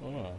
Ah.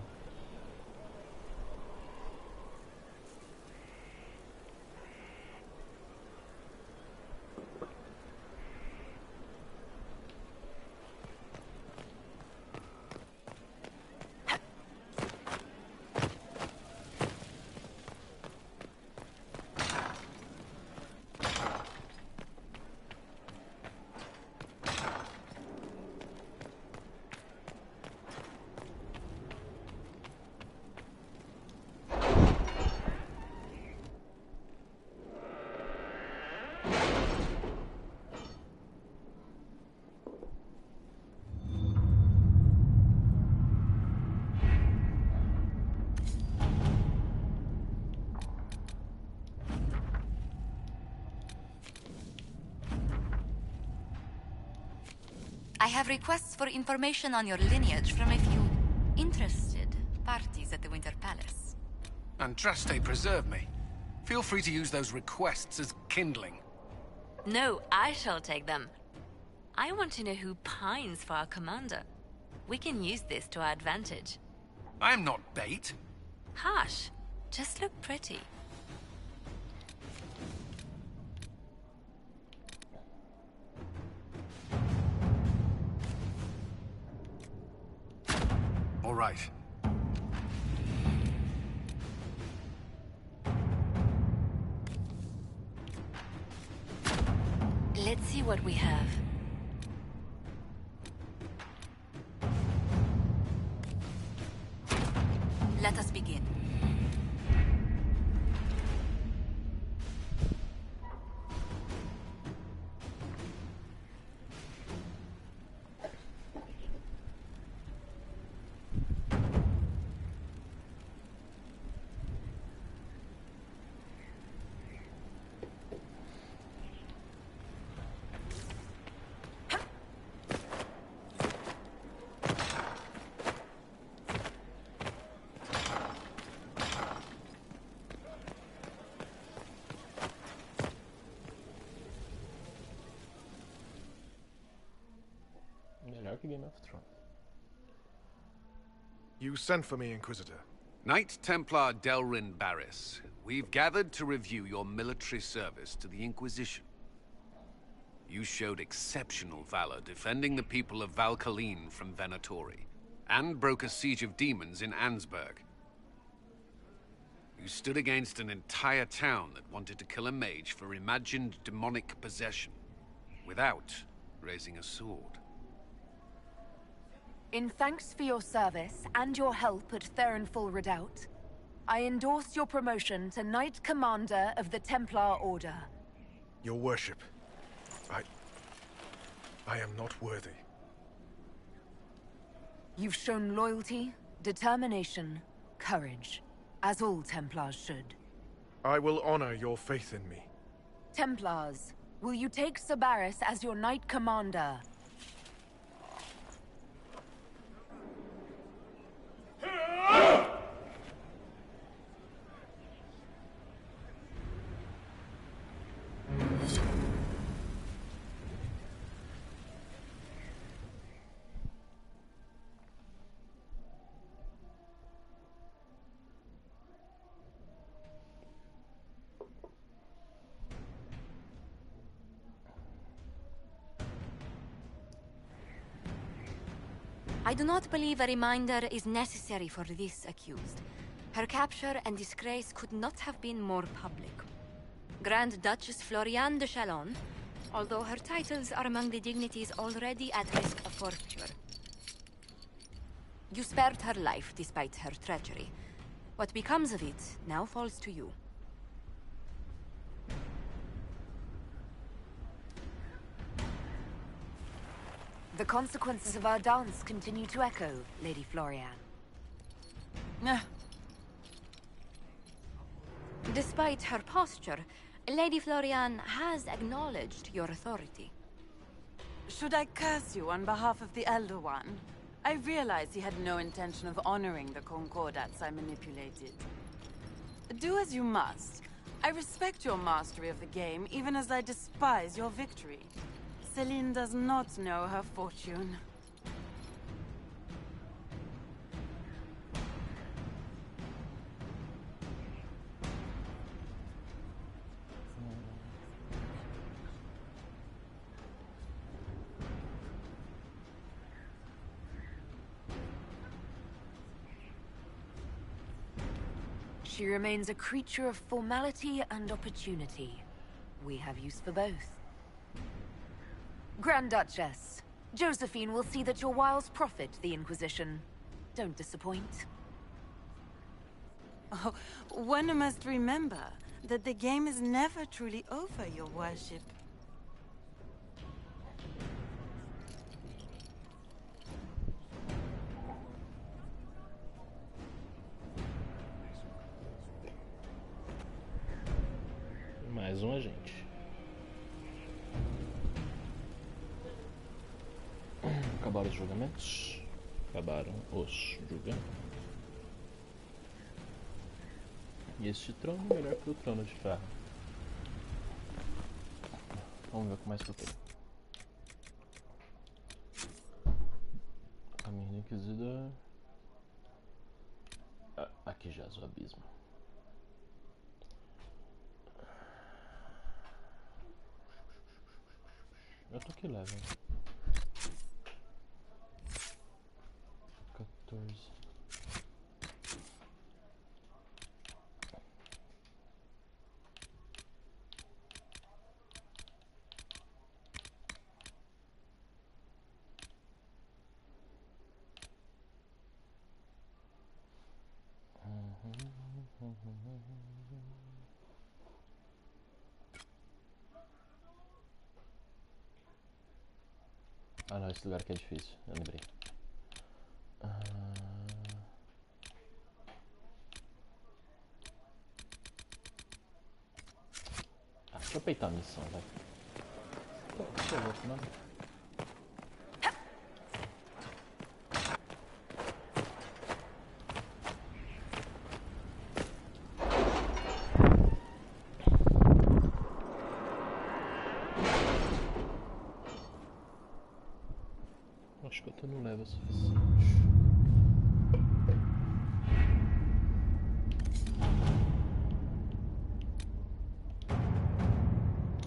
I have requests for information on your lineage from a few interested parties at the Winter Palace. Andraste preserve me. Feel free to use those requests as kindling. No, I shall take them. I want to know who pines for our commander. We can use this to our advantage. I am not bait. Hush. Just look pretty. All right. Let's see what we have. Let us begin. Melhor que Game of Thrones. You sent for me, Inquisitor. Knight Templar Delrin Barris, we've gathered to review your military service to the Inquisition. You showed exceptional valor defending the people of Valkaline from Venatori, and broke a siege of demons in Ansburg. You stood against an entire town that wanted to kill a mage for imagined demonic possession, without raising a sword. In thanks for your service and your help at Therenfall Redoubt, I endorse your promotion to Knight Commander of the Templar Order. Your worship, I am not worthy. You've shown loyalty, determination, courage, as all Templars should. I will honor your faith in me. Templars, will you take Sabaris as your Knight Commander? I do not believe a reminder is necessary for this accused. Her capture and disgrace could not have been more public. Grand Duchess Floriane de Chalon, although her titles are among the dignities already at risk of forfeiture. You spared her life despite her treachery. What becomes of it now falls to you. The consequences of our dance continue to echo, Lady Floriane. Despite her posture, Lady Floriane has acknowledged your authority. Should I curse you on behalf of the Elder One? I realize he had no intention of honoring the concordats I manipulated. Do as you must. I respect your mastery of the game, even as I despise your victory. Celine does not know her fortune. She remains a creature of formality and opportunity. We have use for both. Grand Duchess, Josephine will see that your wiles profit the Inquisition. Don't disappoint. Oh, one must remember that the game is never truly over, your worship. Mais um agente. Acabaram os julgamentos. Acabaram os julgamentos. E este trono é melhor que o trono de ferro. Vamos ver o que mais que eu tenho. Caminho do Inquisidor. Ah, aqui já o abismo. Eu tô que level? 14. Ah não, esse lugar aqui é difícil, eu lembrei. Deixa eu peitar a missão, vai. Deixa eu ver, não. Acho que eu tô no level suficiente.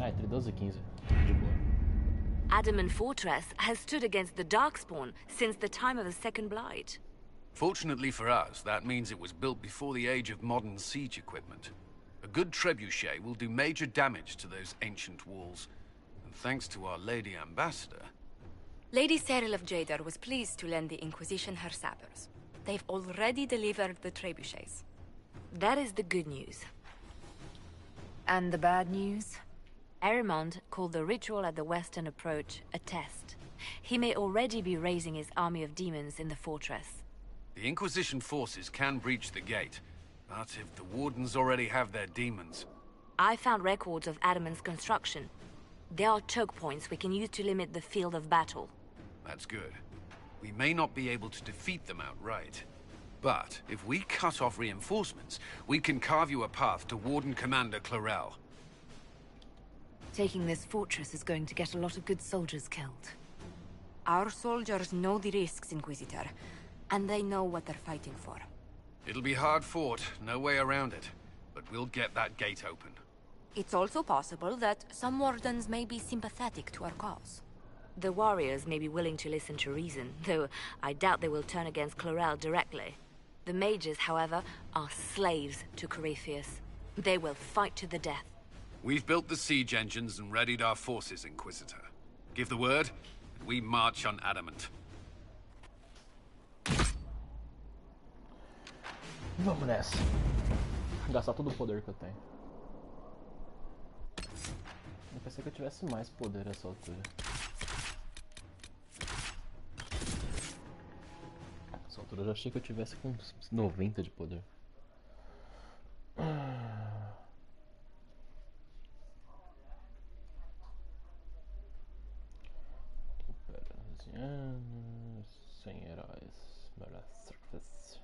Entre 12 e 15, de boa. Adamant Fortress has stood against the Darkspawn since the time of the Second Blight. Fortunately for us, that means it was built before the age of modern siege equipment. A good trebuchet will do major damage to those ancient walls. And thanks to our Lady Ambassador... Lady Cyril of Jadar was pleased to lend the Inquisition her sappers. They've already delivered the trebuchets. That is the good news. And the bad news? Erimond called the ritual at the western approach a test. He may already be raising his army of demons in the fortress. The Inquisition forces can breach the gate, but if the Wardens already have their demons... I found records of Adamant's construction. There are choke points we can use to limit the field of battle. That's good. We may not be able to defeat them outright. But if we cut off reinforcements, we can carve you a path to Warden Commander Clarel. Taking this fortress is going to get a lot of good soldiers killed. Our soldiers know the risks, Inquisitor, and they know what they're fighting for. It'll be hard fought, no way around it. But we'll get that gate open. It's also possible that some Wardens may be sympathetic to our cause. The warriors may be willing to listen to reason, though I doubt they will turn against Clarel directly. The mages, however, are slaves to Corypheus. They will fight to the death. We've built the siege engines and readied our forces, Inquisitor. Give the word, and we march on Adamant. Vamos nessa. Gastar todo o poder que eu tenho. Eu pensei que eu tivesse mais poder nessa altura. Nessa altura eu já achei que eu tivesse com uns 90 de poder. Sem heróis. Bora surface.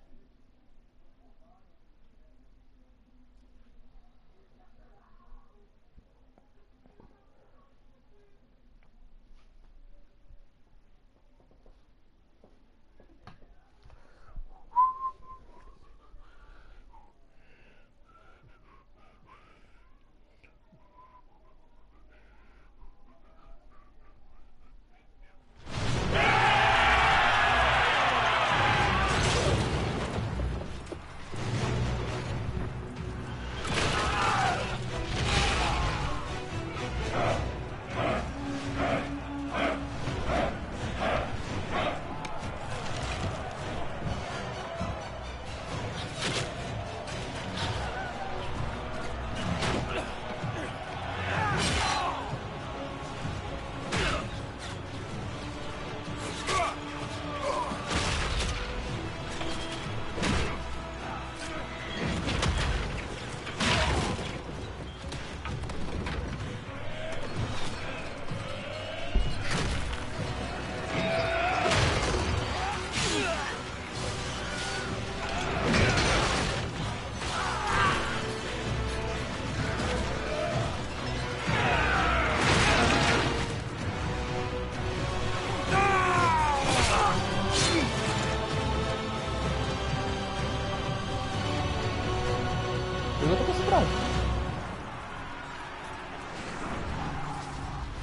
Foda-se pra onde?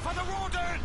For the Warden!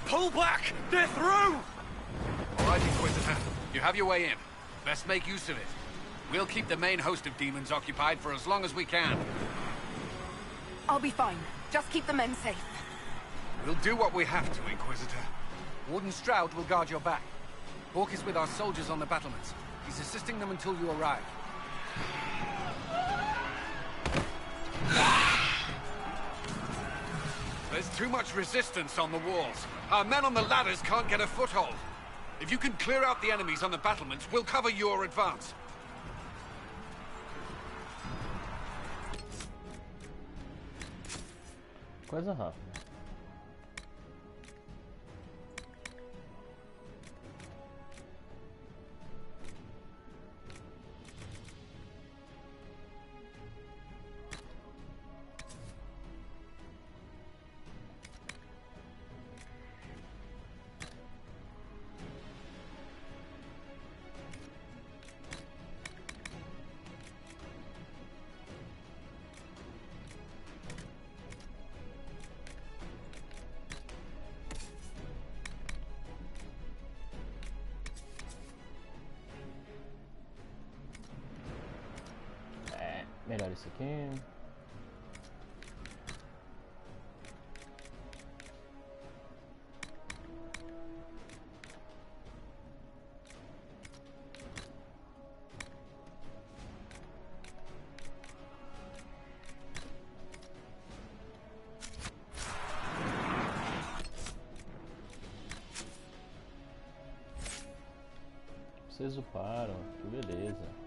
Pull back! They're through! All right, Inquisitor. You have your way in. Best make use of it. We'll keep the main host of demons occupied for as long as we can. I'll be fine. Just keep the men safe. We'll do what we have to, Inquisitor. Warden Stroud will guard your back. Hawk is with our soldiers on the battlements. He's assisting them until you arrive. There's too much resistance on the walls. Our men on the ladders can't get a foothold. If you can clear out the enemies on the battlements, we'll cover your advance. Coisa rápida. Melhor isso aqui. Vocês uparam, que beleza.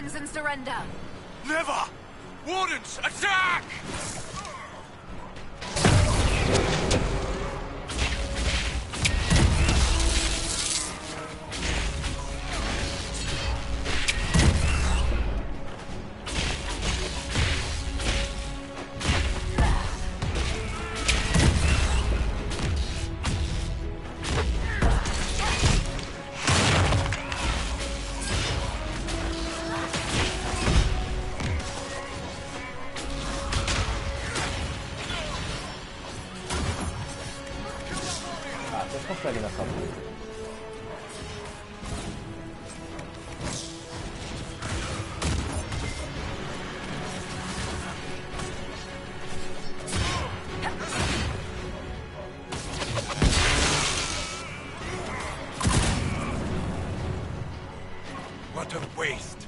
weapons and surrender. Never! Wardens, attack! Ah, vocês conseguem nessa luta. What a waste!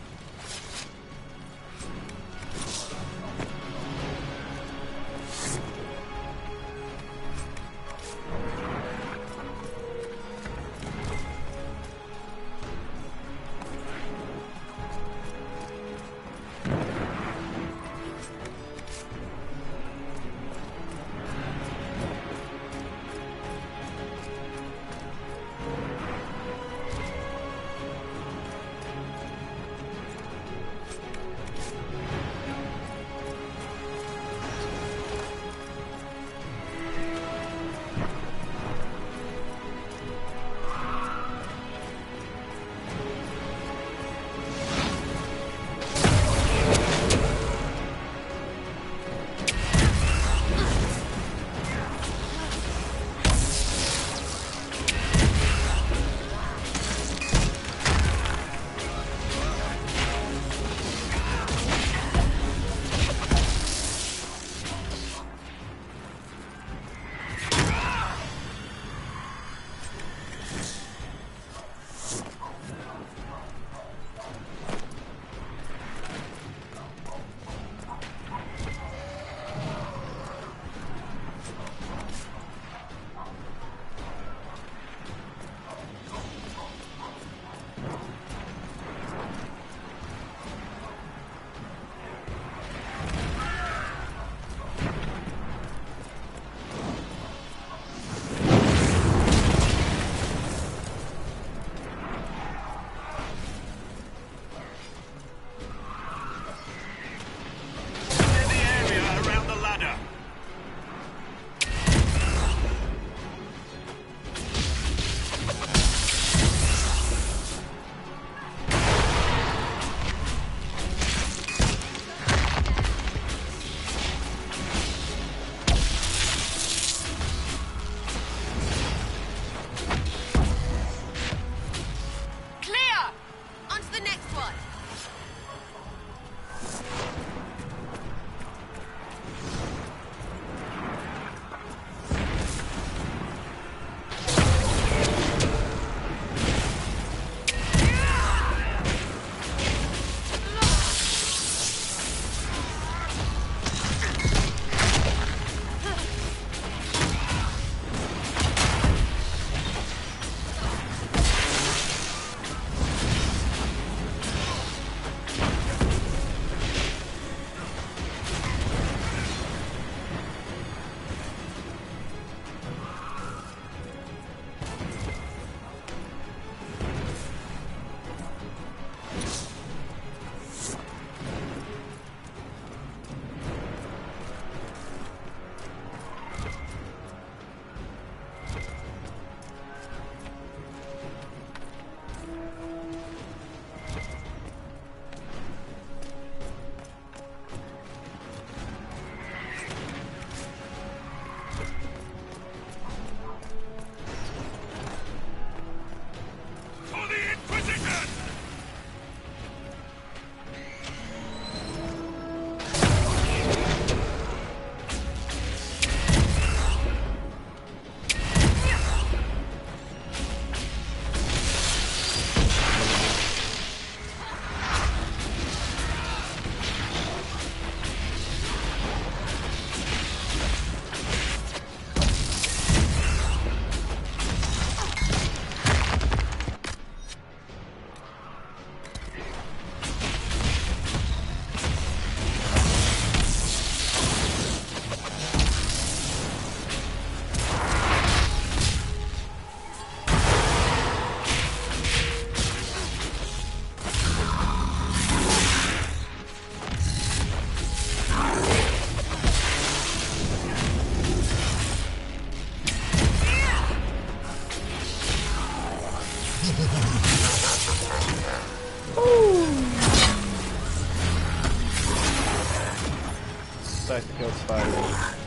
Puta que eu pariu.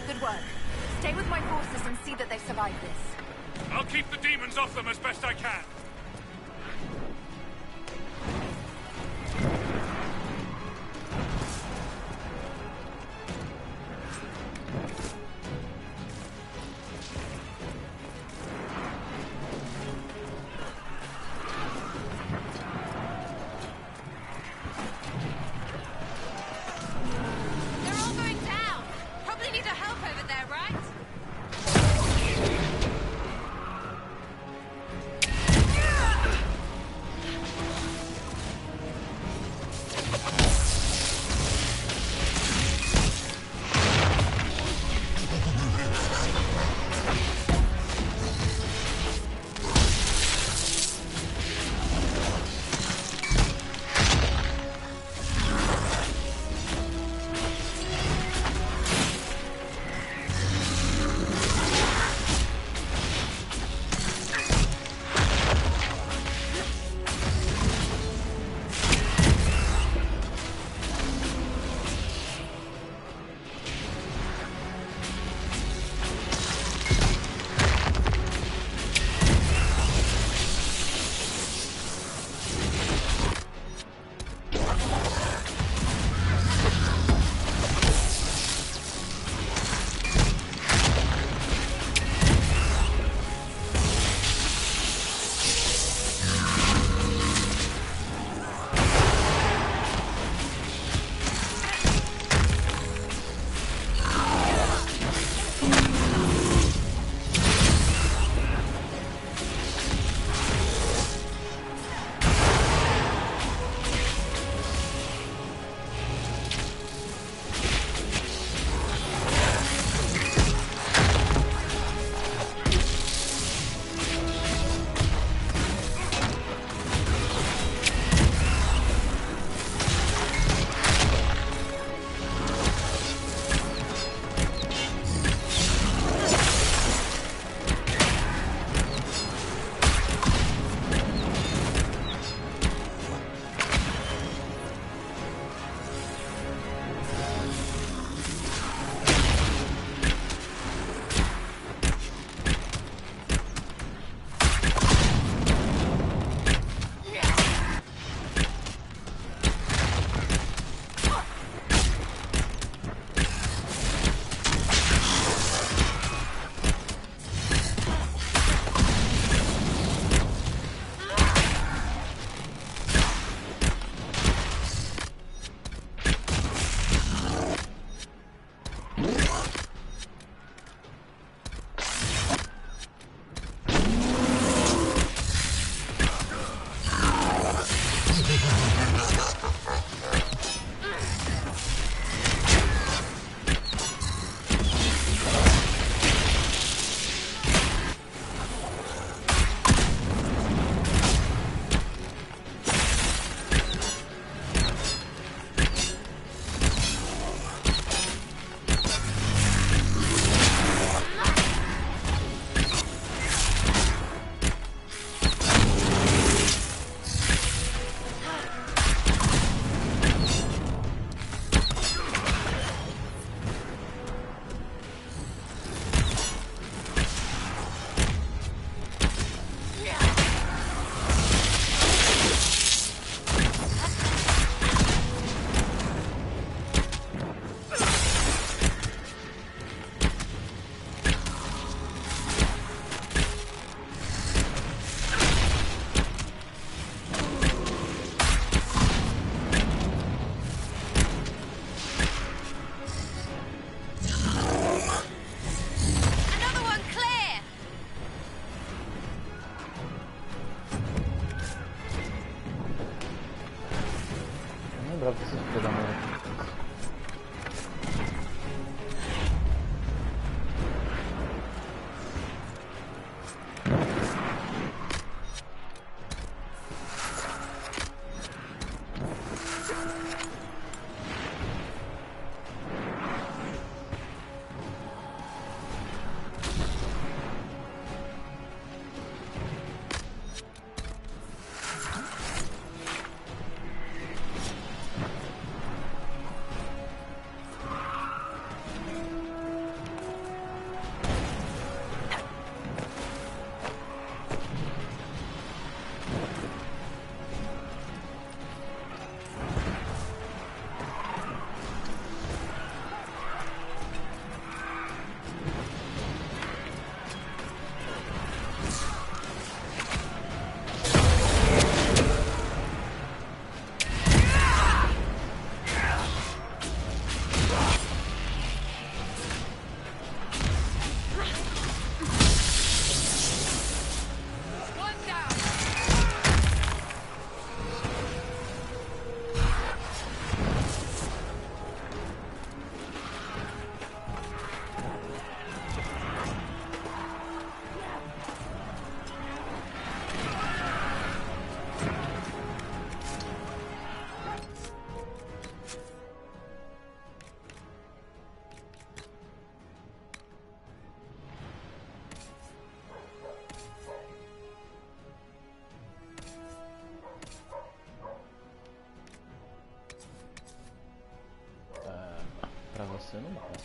Good work. Stay with my forces and see that they survive this. I'll keep the demons off them as best I can. They're all going down. Probably need a help over there, right?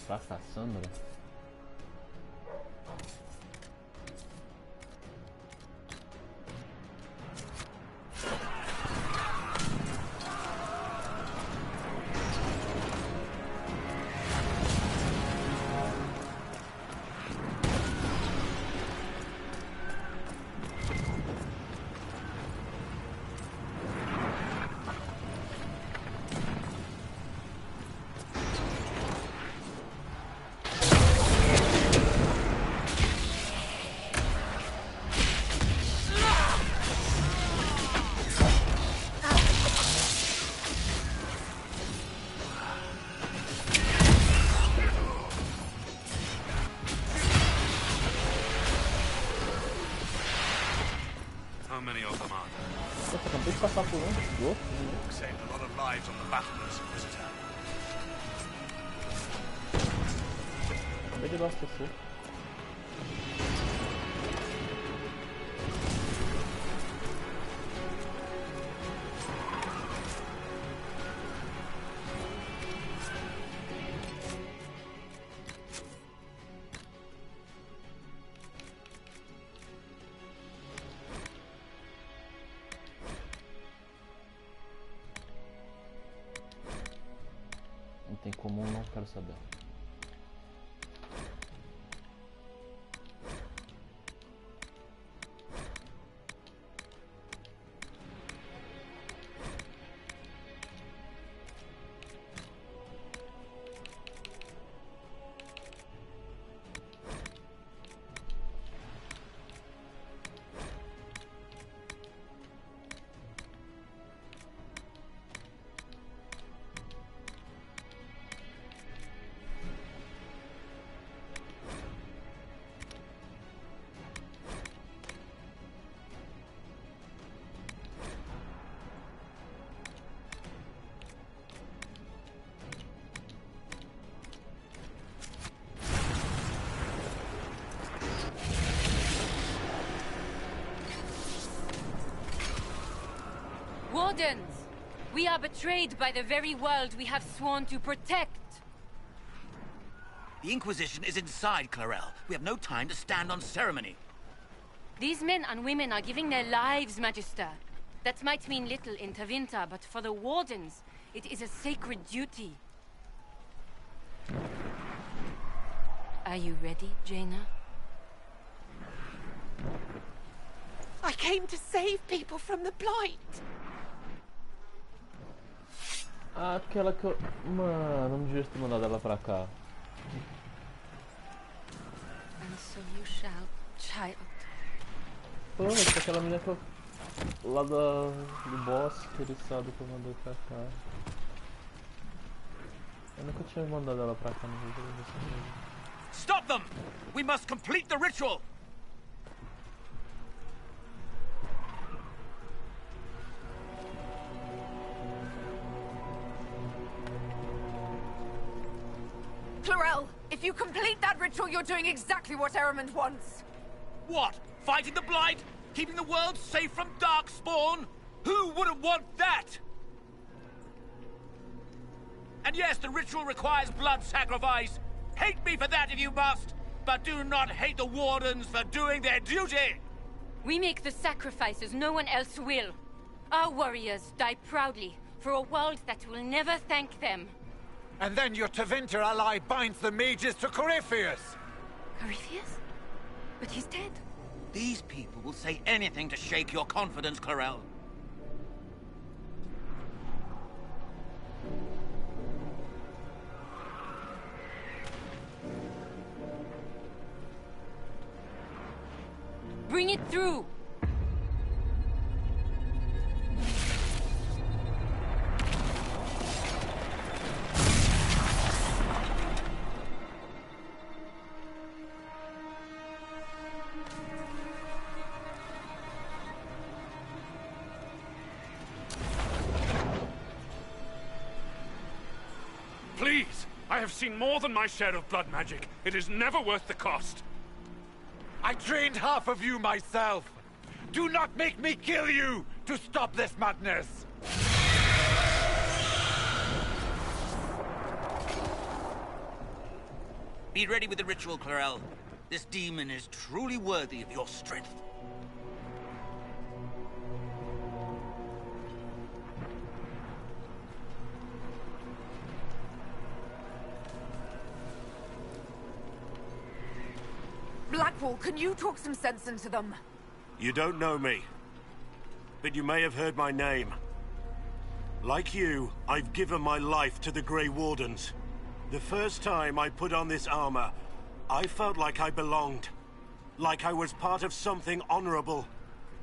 Pra Cassandra? How many of them are there? Nossa, acabei de passar por um do outro. Saved a lot of lives on the battlements, Inquisitor. Acabei de abastecer. Item comum, não quero saber. Wardens! We are betrayed by the very world we have sworn to protect. The Inquisition is inside, Clarel. We have no time to stand on ceremony. These men and women are giving their lives, Magister. That might mean little in Tevinter, but for the Wardens, it is a sacred duty. Are you ready, Jaina? I came to save people from the blight. Aquela que eu... Mano, não devia ter mandado ela pra cá. And so you shall, child. Pô, aquela menina que eu... Lá do boss, que ele sabe que eu mandei pra cá. Eu nunca tinha mandado ela pra cá no jogo. Stop them! We must complete the ritual! Clarel, if you complete that ritual, you're doing exactly what Ehrman wants. What? Fighting the blight? Keeping the world safe from darkspawn? Who wouldn't want that? And yes, the ritual requires blood sacrifice. Hate me for that if you must, but do not hate the Wardens for doing their duty! We make the sacrifices no one else will. Our warriors die proudly for a world that will never thank them. And then your Tevinter ally binds the mages to Corypheus! Corypheus? But he's dead. These people will say anything to shake your confidence, Clarel. Bring it through! Please! I have seen more than my share of blood magic. It is never worth the cost. I trained half of you myself! Do not make me kill you to stop this madness! Be ready with the ritual, Clarel. This demon is truly worthy of your strength. Blackwall, can you talk some sense into them? You don't know me, but you may have heard my name. Like you, I've given my life to the Grey Wardens. The first time I put on this armor, I felt like I belonged. Like I was part of something honorable.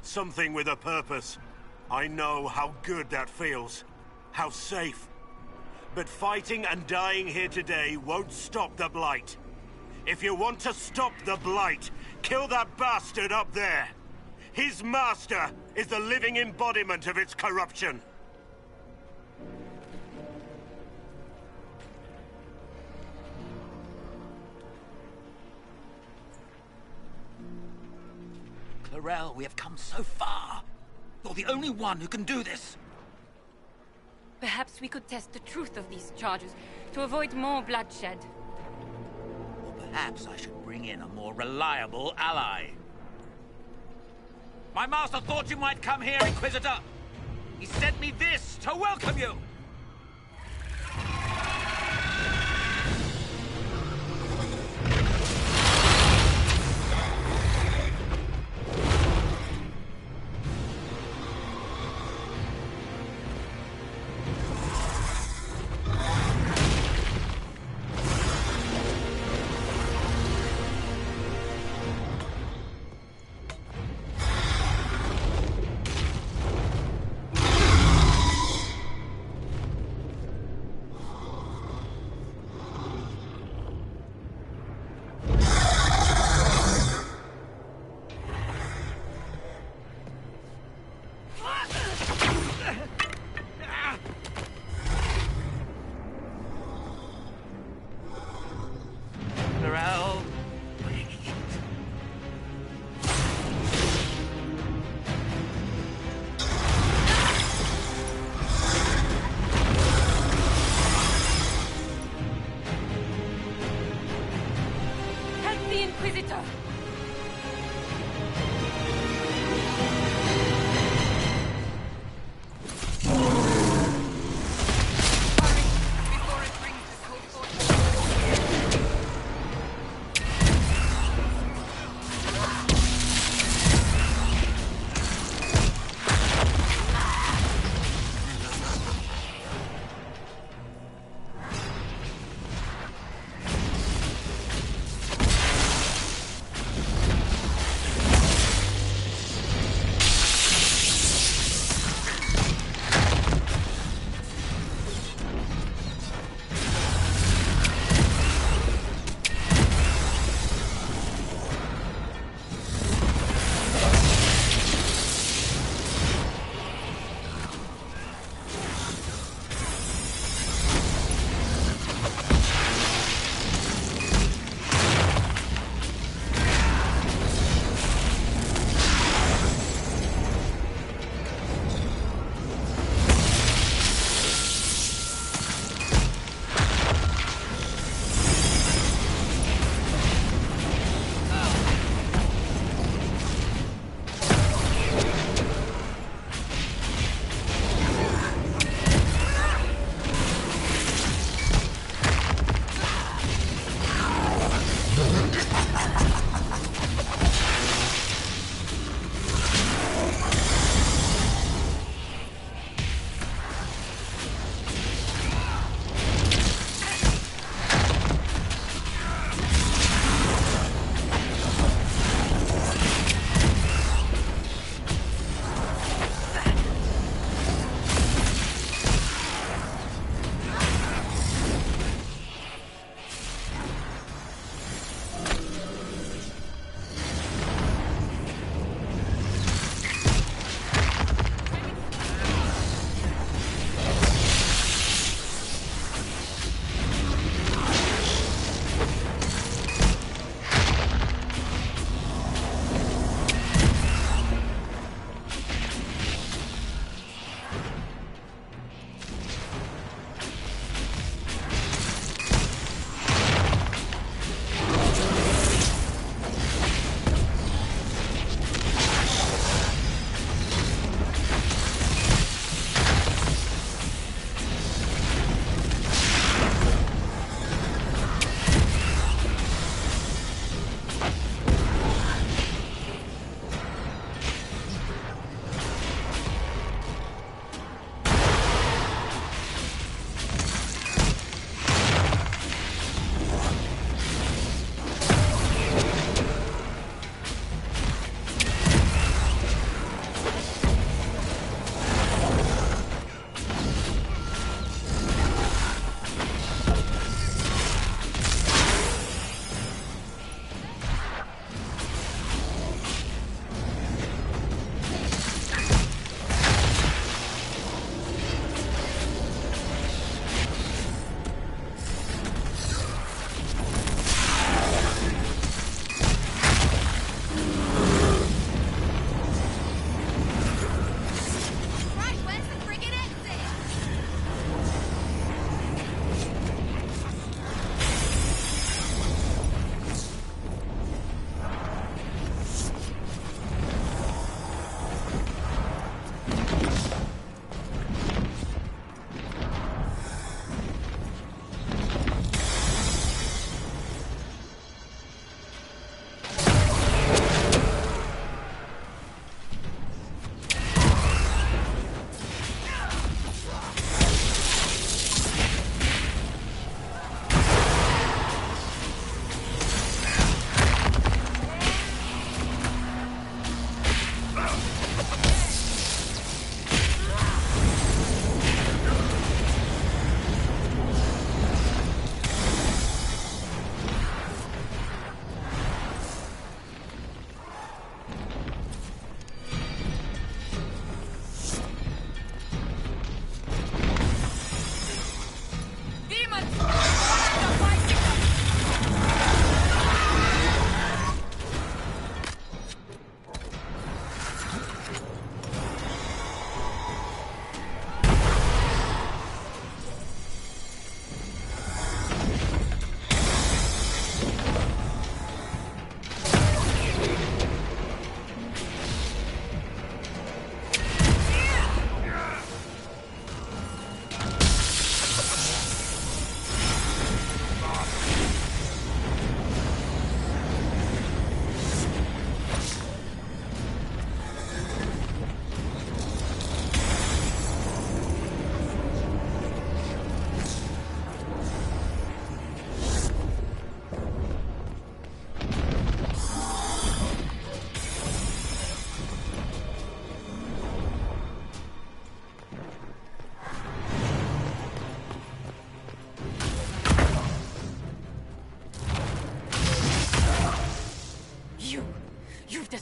Something with a purpose. I know how good that feels. How safe. But fighting and dying here today won't stop the Blight. If you want to stop the Blight, kill that bastard up there. His master is the living embodiment of its corruption. Clarel, we have come so far. You're the only one who can do this. Perhaps we could test the truth of these charges to avoid more bloodshed. Or perhaps I should bring in a more reliable ally. My master thought you might come here, Inquisitor. He sent me this to welcome you.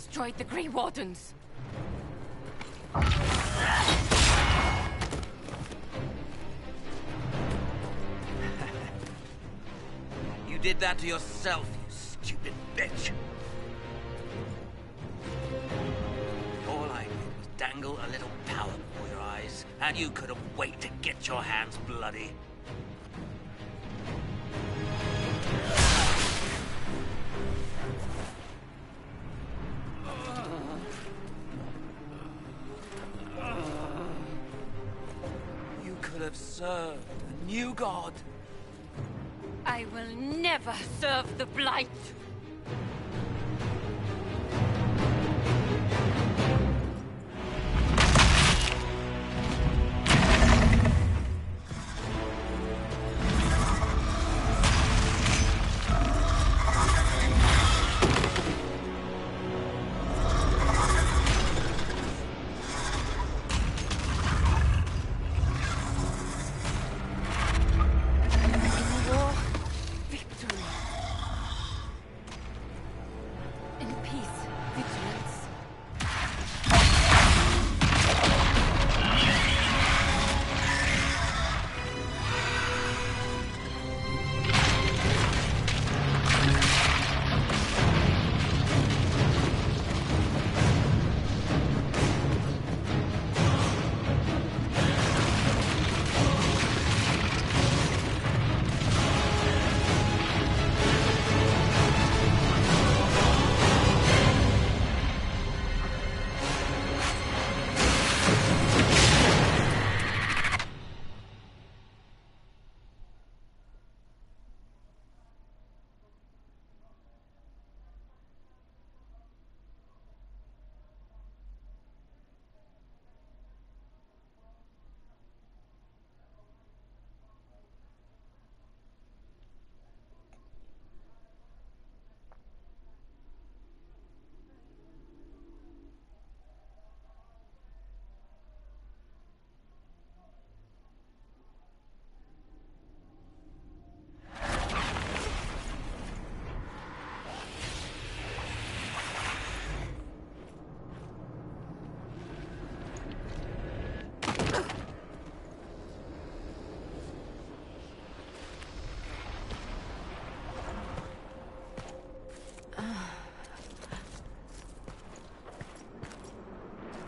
destroyed the Grey Wardens. You did that to yourself, you stupid bitch. All I did was dangle a little power before your eyes, and you couldn't wait to get your hands bloody. You could have served a new god. I will never serve the Blight.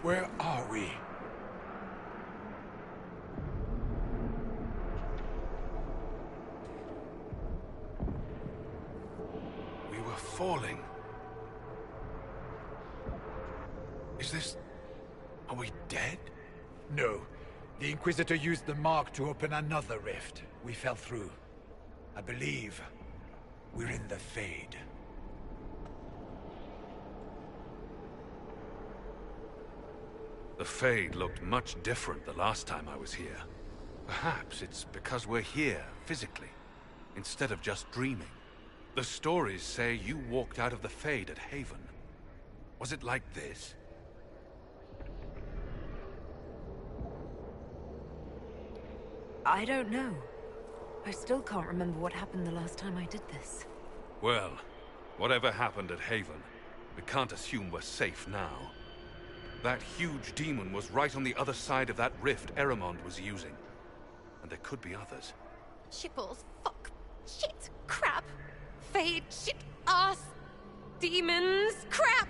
Where are we? We were falling. Is this... Are we dead? No. The Inquisitor used the mark to open another rift. We fell through. I believe we're in the Fade. The Fade looked much different the last time I was here. Perhaps it's because we're here, physically, instead of just dreaming. The stories say you walked out of the Fade at Haven. Was it like this? I don't know. I still can't remember what happened the last time I did this. Well, whatever happened at Haven, we can't assume we're safe now. That huge demon was right on the other side of that rift Eramond was using. And there could be others. Shitballs, fuck, shit, crap, fade, shit, ass, demons, crap!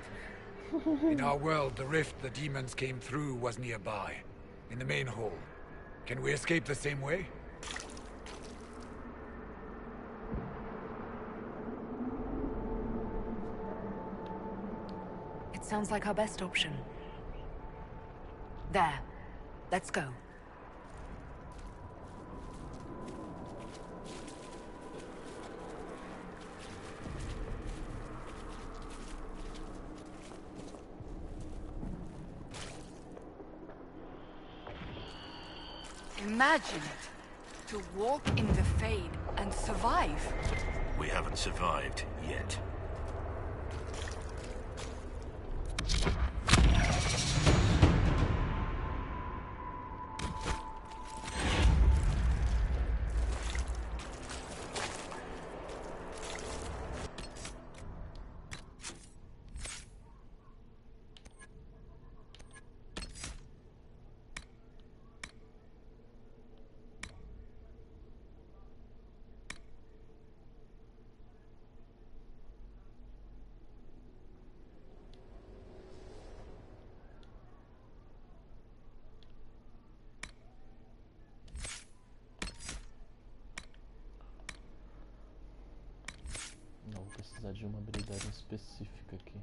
In our world, the rift the demons came through was nearby, in the main hall. Can we escape the same way? It sounds like our best option. There. Let's go. Imagine it. To walk in the Fade and survive. We haven't survived yet. específica aqui.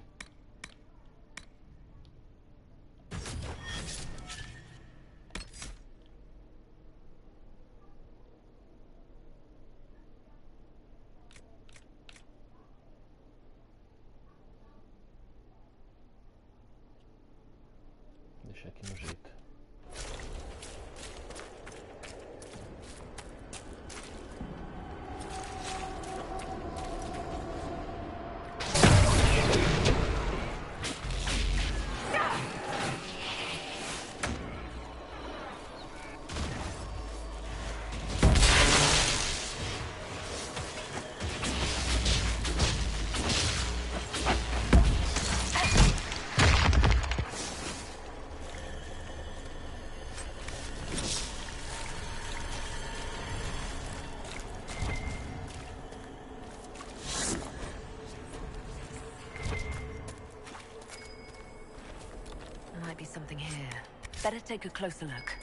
Deixar aqui no jeito. Might be something here. Better take a closer look.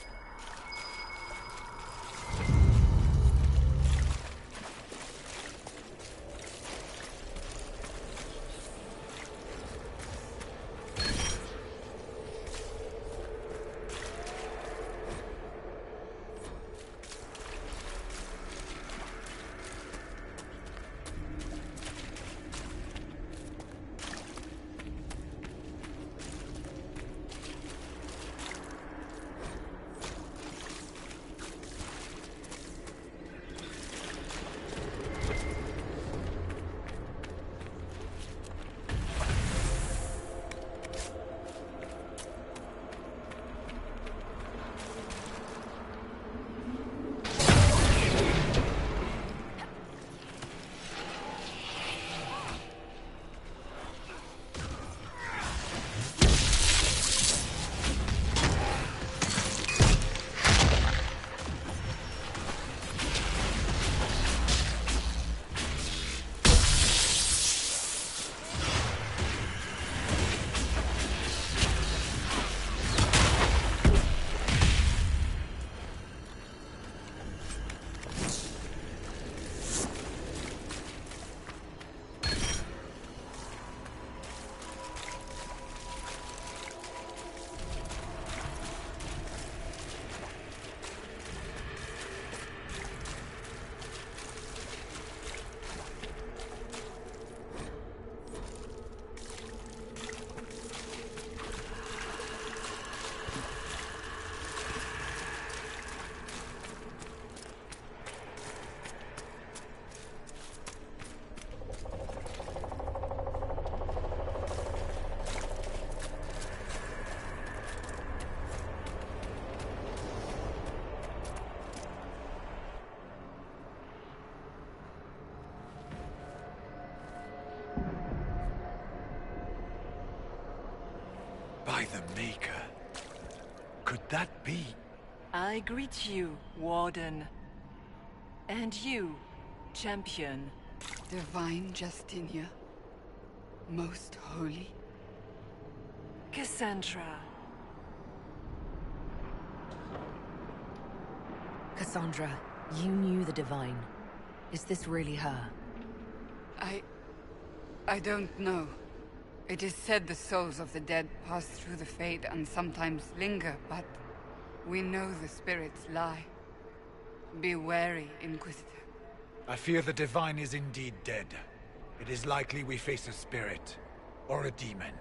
By the Maker. Could that be? I greet you, Warden. And you, Champion. Divine Justinia. Most holy. Cassandra. Cassandra, you knew the Divine. Is this really her? I don't know. It is said the souls of the dead pass through the Fade and sometimes linger, but we know the spirits lie. Be wary, Inquisitor. I fear the Divine is indeed dead. It is likely we face a spirit, or a demon.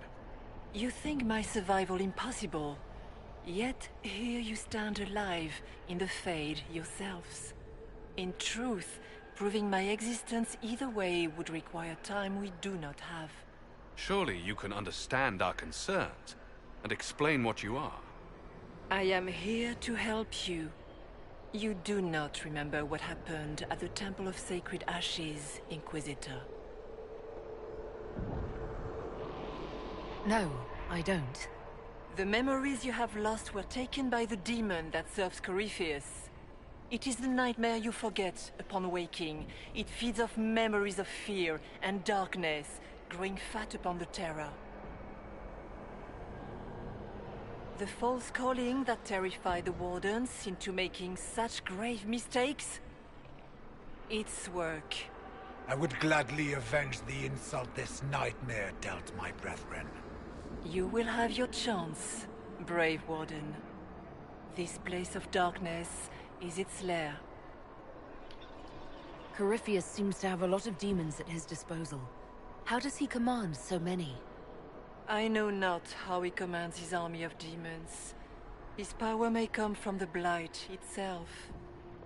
You think my survival impossible, yet here you stand alive in the Fade yourselves. In truth, proving my existence either way would require time we do not have. Surely you can understand our concerns and explain what you are. I am here to help you. You do not remember what happened at the Temple of Sacred Ashes, Inquisitor. No, I don't. The memories you have lost were taken by the demon that serves Corypheus. It is the nightmare you forget upon waking. It feeds off memories of fear and darkness, growing fat upon the terror. The false calling that terrified the Wardens into making such grave mistakes? Its work. I would gladly avenge the insult this nightmare dealt my brethren. You will have your chance, brave warden. This place of darkness is its lair. Corypheus seems to have a lot of demons at his disposal. How does he command so many? I know not how he commands his army of demons. His power may come from the Blight itself,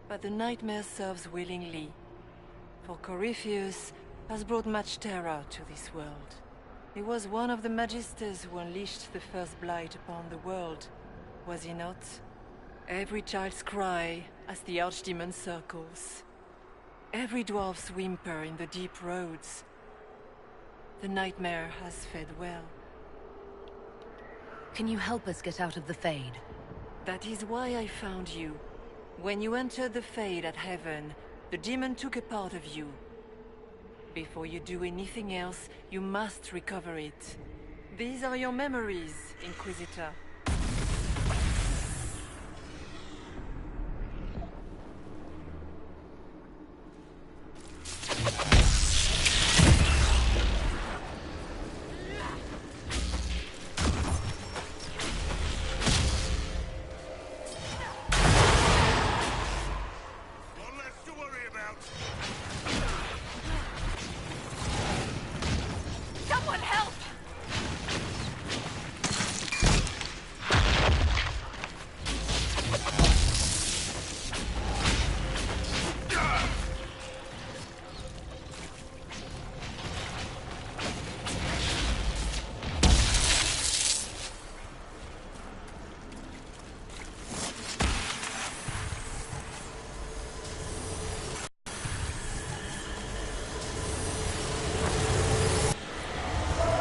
but the nightmare serves willingly. For Corypheus has brought much terror to this world. He was one of the Magisters who unleashed the first Blight upon the world, was he not? Every child's cry as the Archdemon circles. Every dwarf's whimper in the deep roads. The nightmare has fed well. Can you help us get out of the Fade? That is why I found you. When you entered the Fade at Heaven, the demon took a part of you. Before you do anything else, you must recover it. These are your memories, Inquisitor.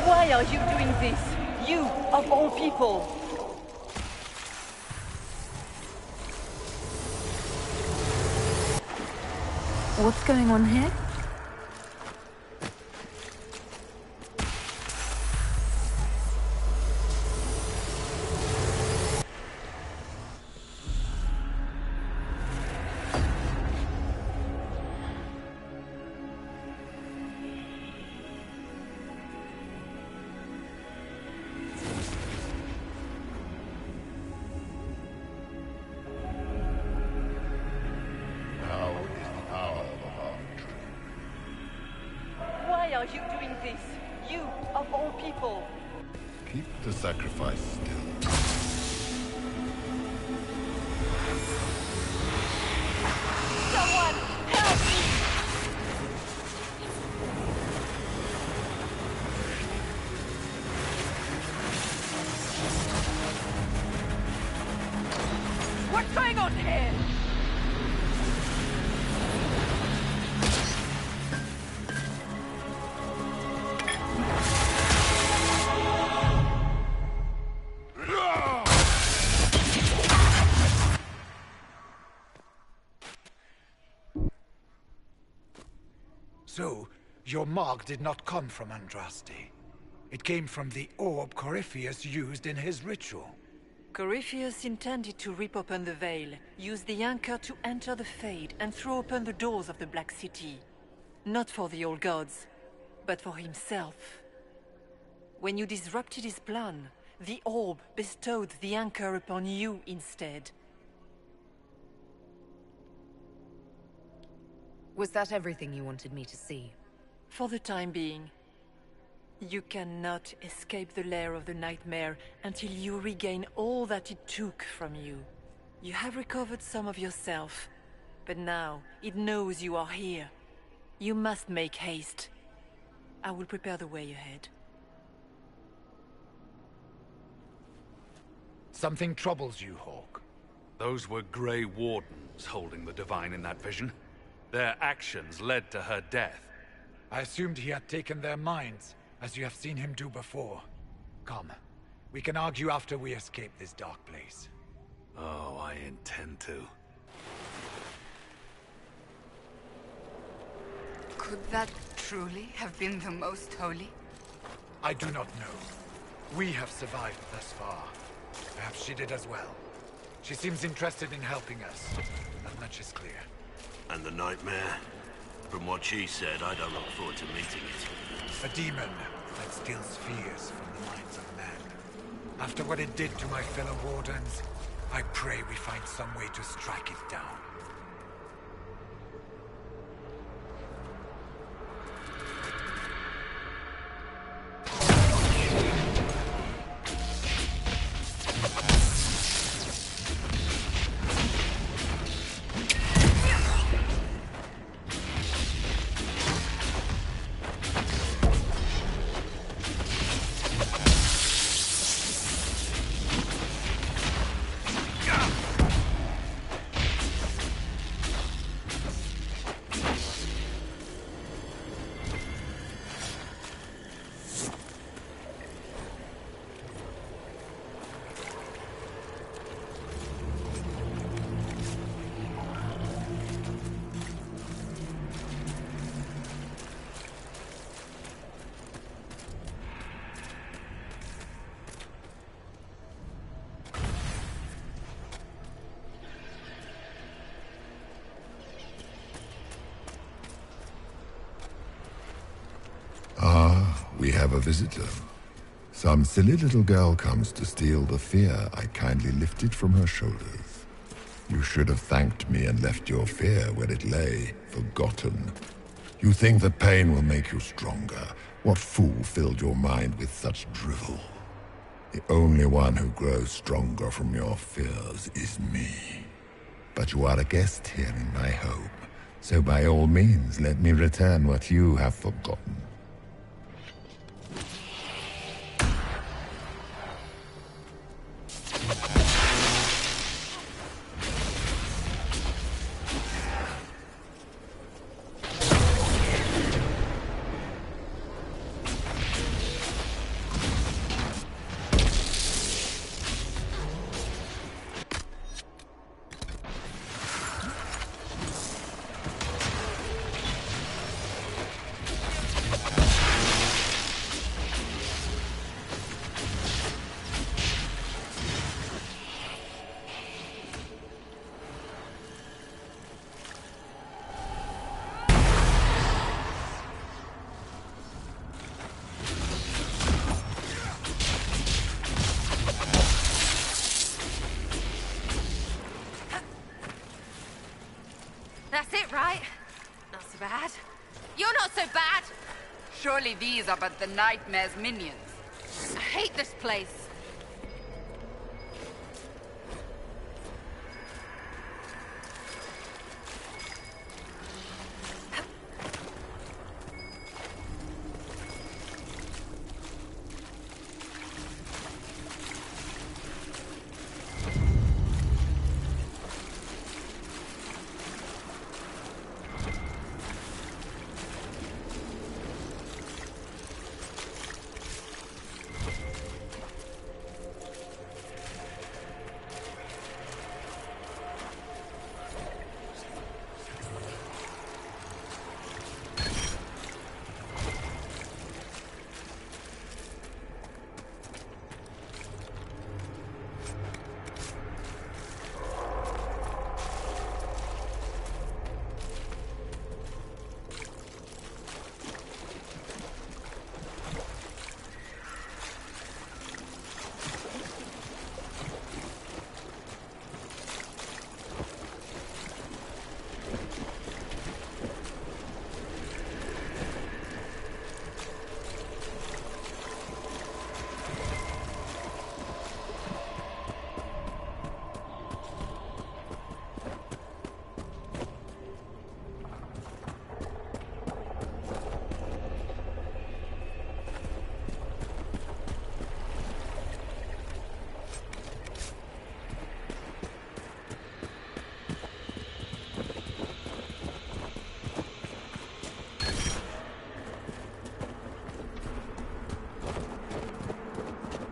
Why are you doing this? You, of all people! What's going on here? Why are you doing this? You, of all people! Keep the sacrifice still. Someone, help me! What's going on here? So, your mark did not come from Andraste. It came from the orb Corypheus used in his ritual. Corypheus intended to rip open the veil, use the anchor to enter the Fade, and throw open the doors of the Black City. Not for the old gods, but for himself. When you disrupted his plan, the orb bestowed the anchor upon you instead. Was that everything you wanted me to see? For the time being. You cannot escape the lair of the nightmare until you regain all that it took from you. You have recovered some of yourself, but now it knows you are here. You must make haste. I will prepare the way ahead. Something troubles you, Hawk. Those were Grey Wardens holding the Divine in that vision. Their actions led to her death. I assumed he had taken their minds, as you have seen him do before. Come, we can argue after we escape this dark place. Oh, I intend to. Could that truly have been the most holy? I do not know. We have survived thus far. Perhaps she did as well. She seems interested in helping us. That much is clear. And the nightmare? From what she said, I don't look forward to meeting it. A demon that steals fears from the minds of men. After what it did to my fellow wardens, I pray we find some way to strike it down. We have a visitor. Some silly little girl comes to steal the fear I kindly lifted from her shoulders. You should have thanked me and left your fear where it lay, forgotten. You think the pain will make you stronger. What fool filled your mind with such drivel? The only one who grows stronger from your fears is me. But you are a guest here in my home, so by all means let me return what you have forgotten. That's it, right? Not so bad. You're not so bad! Surely these are but the nightmare's minions. I hate this place.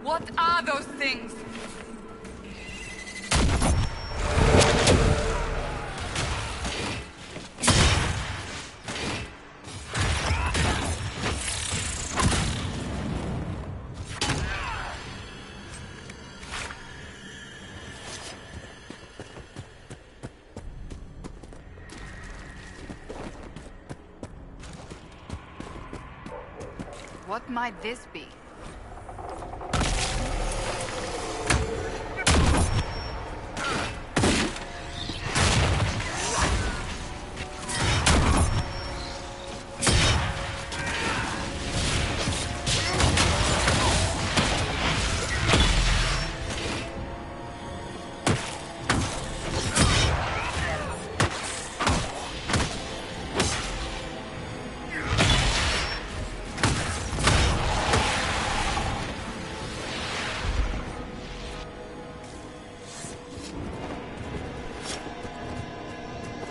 What are those things? What might this be?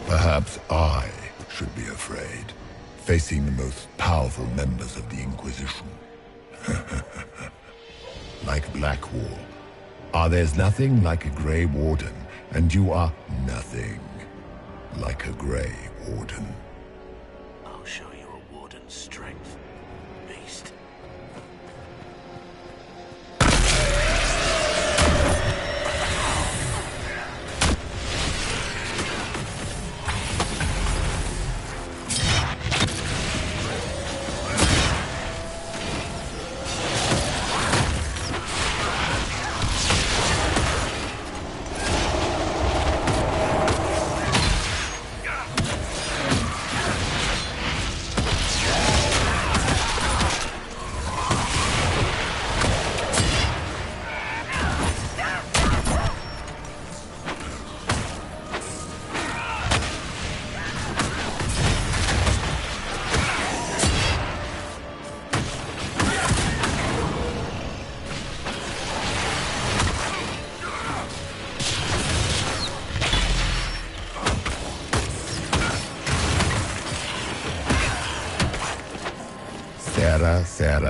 Perhaps I should be afraid, facing the most powerful members of the Inquisition. Like Blackwall. There's nothing like a Grey Warden, and you are nothing like a Grey Warden. I'll show you a warden's strength, beast.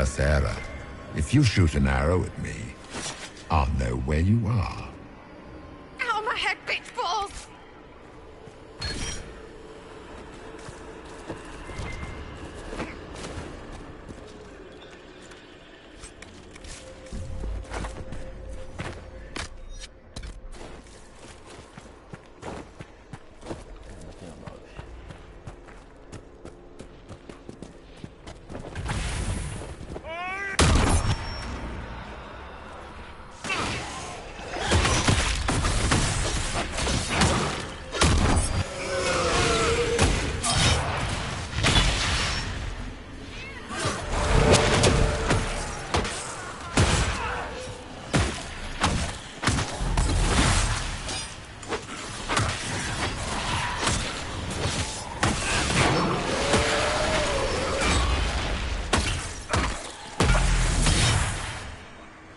Sarah. If you shoot an arrow at me, I'll know where you are. Ow, my head, bitch balls!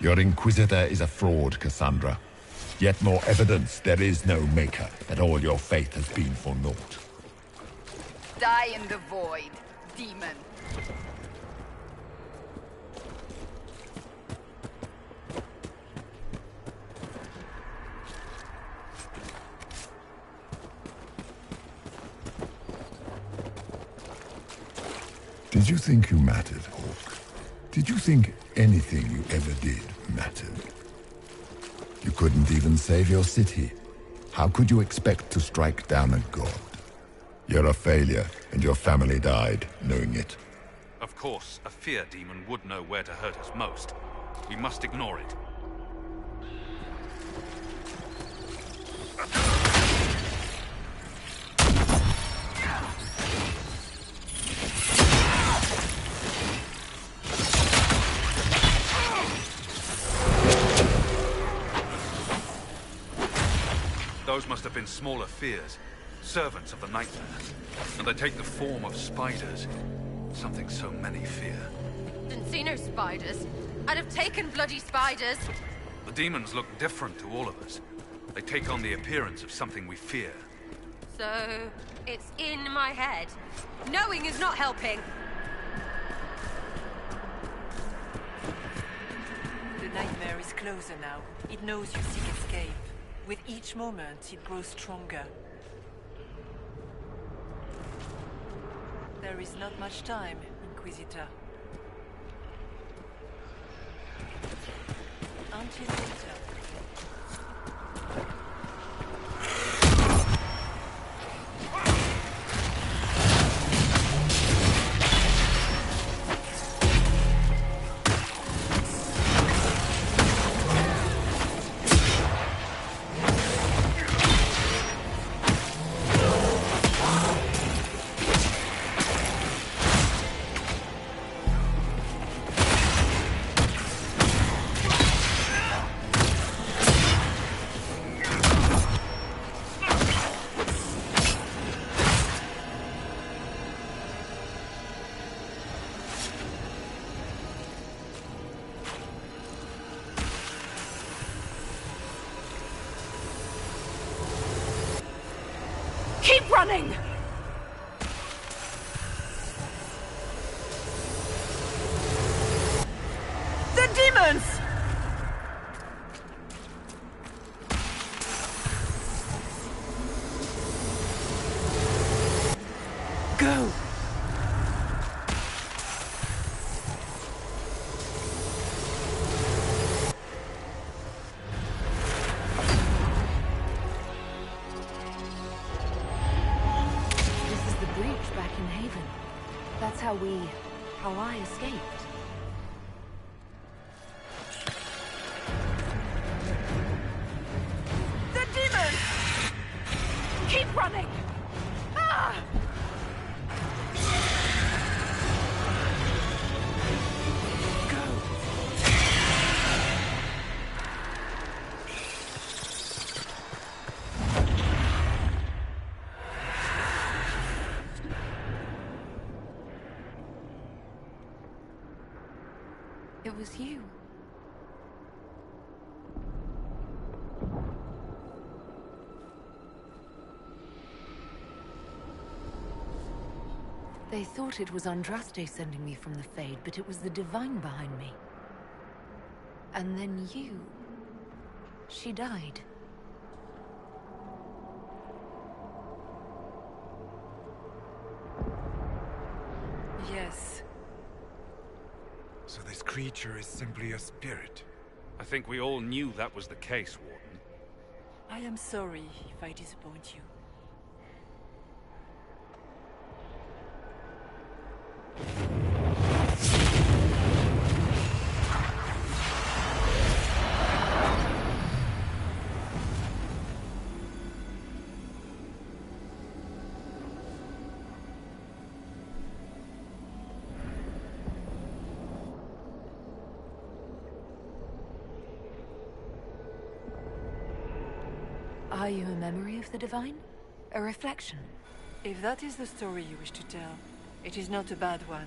Your Inquisitor is a fraud, Cassandra. Yet more evidence there is no Maker, that all your faith has been for naught. Die in the void, demon. Did you think you mattered, Hawk? Did you think anything you ever did mattered? You couldn't even save your city. How could you expect to strike down a god? You're a failure, and your family died knowing it. Of course, a fear demon would know where to hurt us most. We must ignore it. Those must have been smaller fears, servants of the nightmare. And they take the form of spiders. Something so many fear. Didn't see no spiders. I'd have taken bloody spiders. The demons look different to all of us. They take on the appearance of something we fear. So, it's in my head. Knowing is not helping. The nightmare is closer now. It knows you seek escape. With each moment, it grows stronger. There is not much time, Inquisitor. Until later. Keep running! The demons! Go! That's how I escaped. The demons! Keep running! Ah! It was you. They thought it was Andraste sending me from the Fade, but it was the Divine behind me. And then you... She died. Yes. So this creature is simply a spirit? I think we all knew that was the case, Warden. I am sorry if I disappoint you. Are you a memory of the Divine? A reflection? If that is the story you wish to tell, it is not a bad one.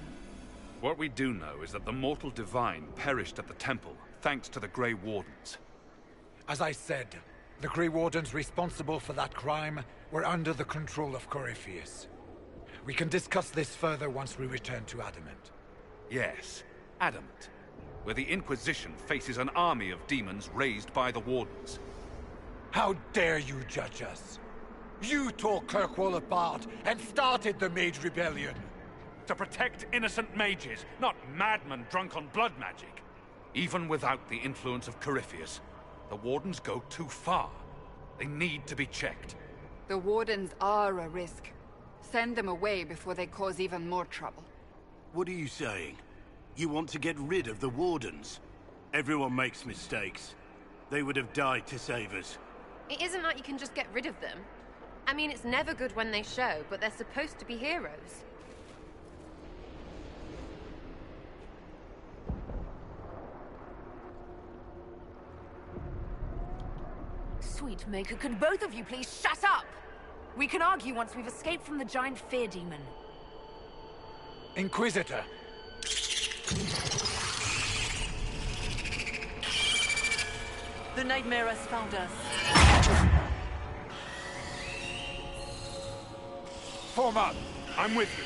What we do know is that the mortal Divine perished at the temple, thanks to the Grey Wardens. As I said, the Grey Wardens responsible for that crime were under the control of Corypheus. We can discuss this further once we return to Adamant. Yes, Adamant, where the Inquisition faces an army of demons raised by the Wardens. How dare you judge us? You tore Kirkwall apart and started the Mage Rebellion. To protect innocent mages, not madmen drunk on blood magic. Even without the influence of Corypheus, the Wardens go too far. They need to be checked. The Wardens are a risk. Send them away before they cause even more trouble. What are you saying? You want to get rid of the Wardens? Everyone makes mistakes. They would have died to save us. It isn't like you can just get rid of them. I mean, it's never good when they show, but they're supposed to be heroes. Sweet Maker, could both of you please shut up? We can argue once we've escaped from the giant fear demon. Inquisitor! The nightmare has found us. Form up! I'm with you.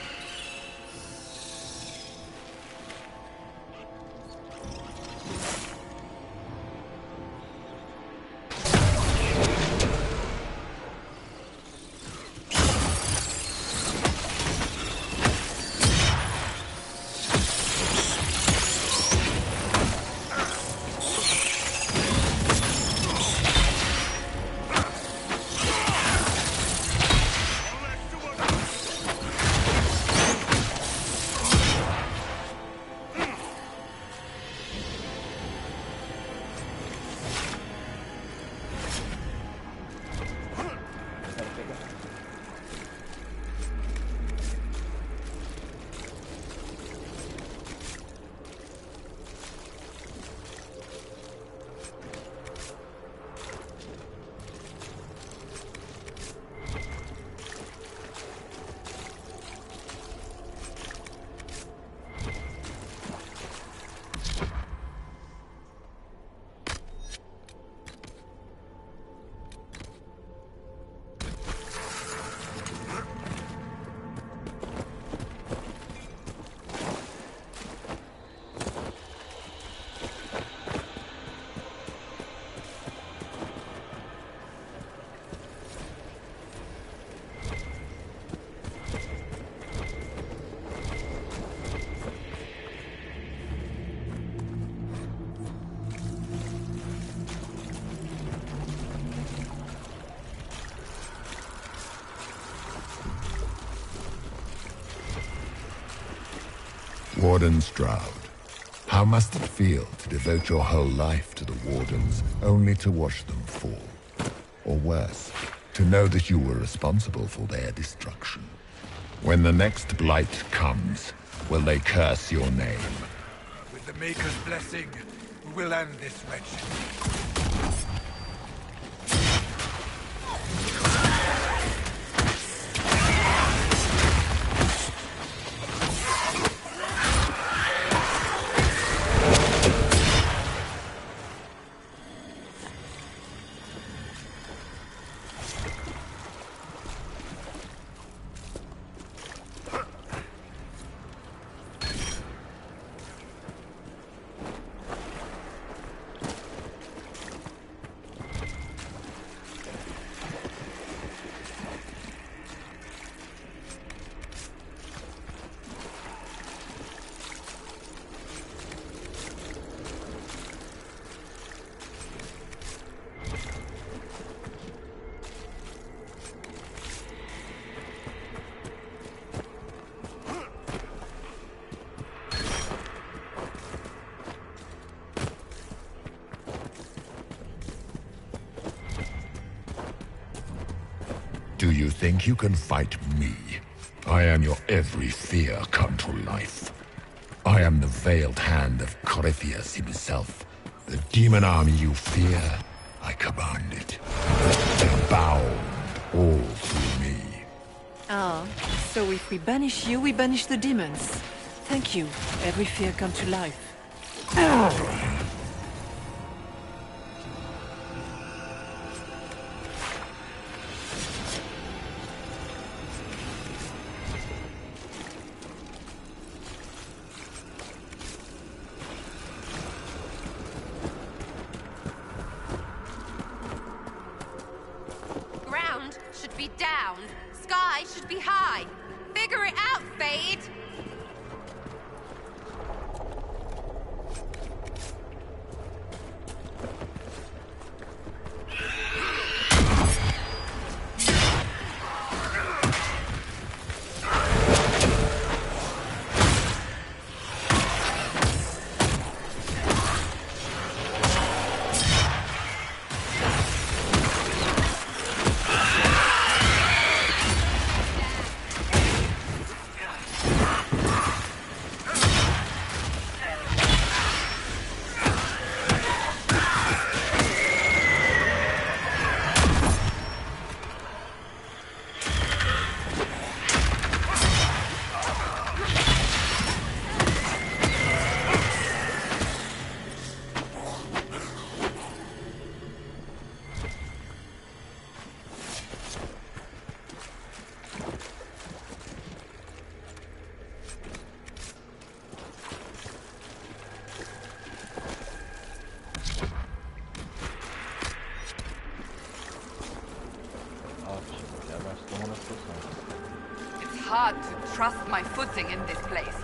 Warden Stroud, how must it feel to devote your whole life to the Wardens only to watch them fall? Or worse, to know that you were responsible for their destruction? When the next blight comes, will they curse your name? With the Maker's blessing, we will end this wretched. Do you think you can fight me? I am your every fear come to life. I am the veiled hand of Corypheus himself. The demon army you fear, I command it. They bow all through me. Ah, so if we banish you, we banish the demons. Thank you. Every fear come to life. Ground should be down. Sky should be high. Figure it out, Fade! It's hard to trust my footing in this place.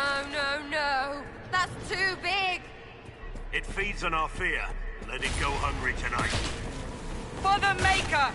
No, no, no. That's too big. It feeds on our fear. Let it go hungry tonight. For the Maker!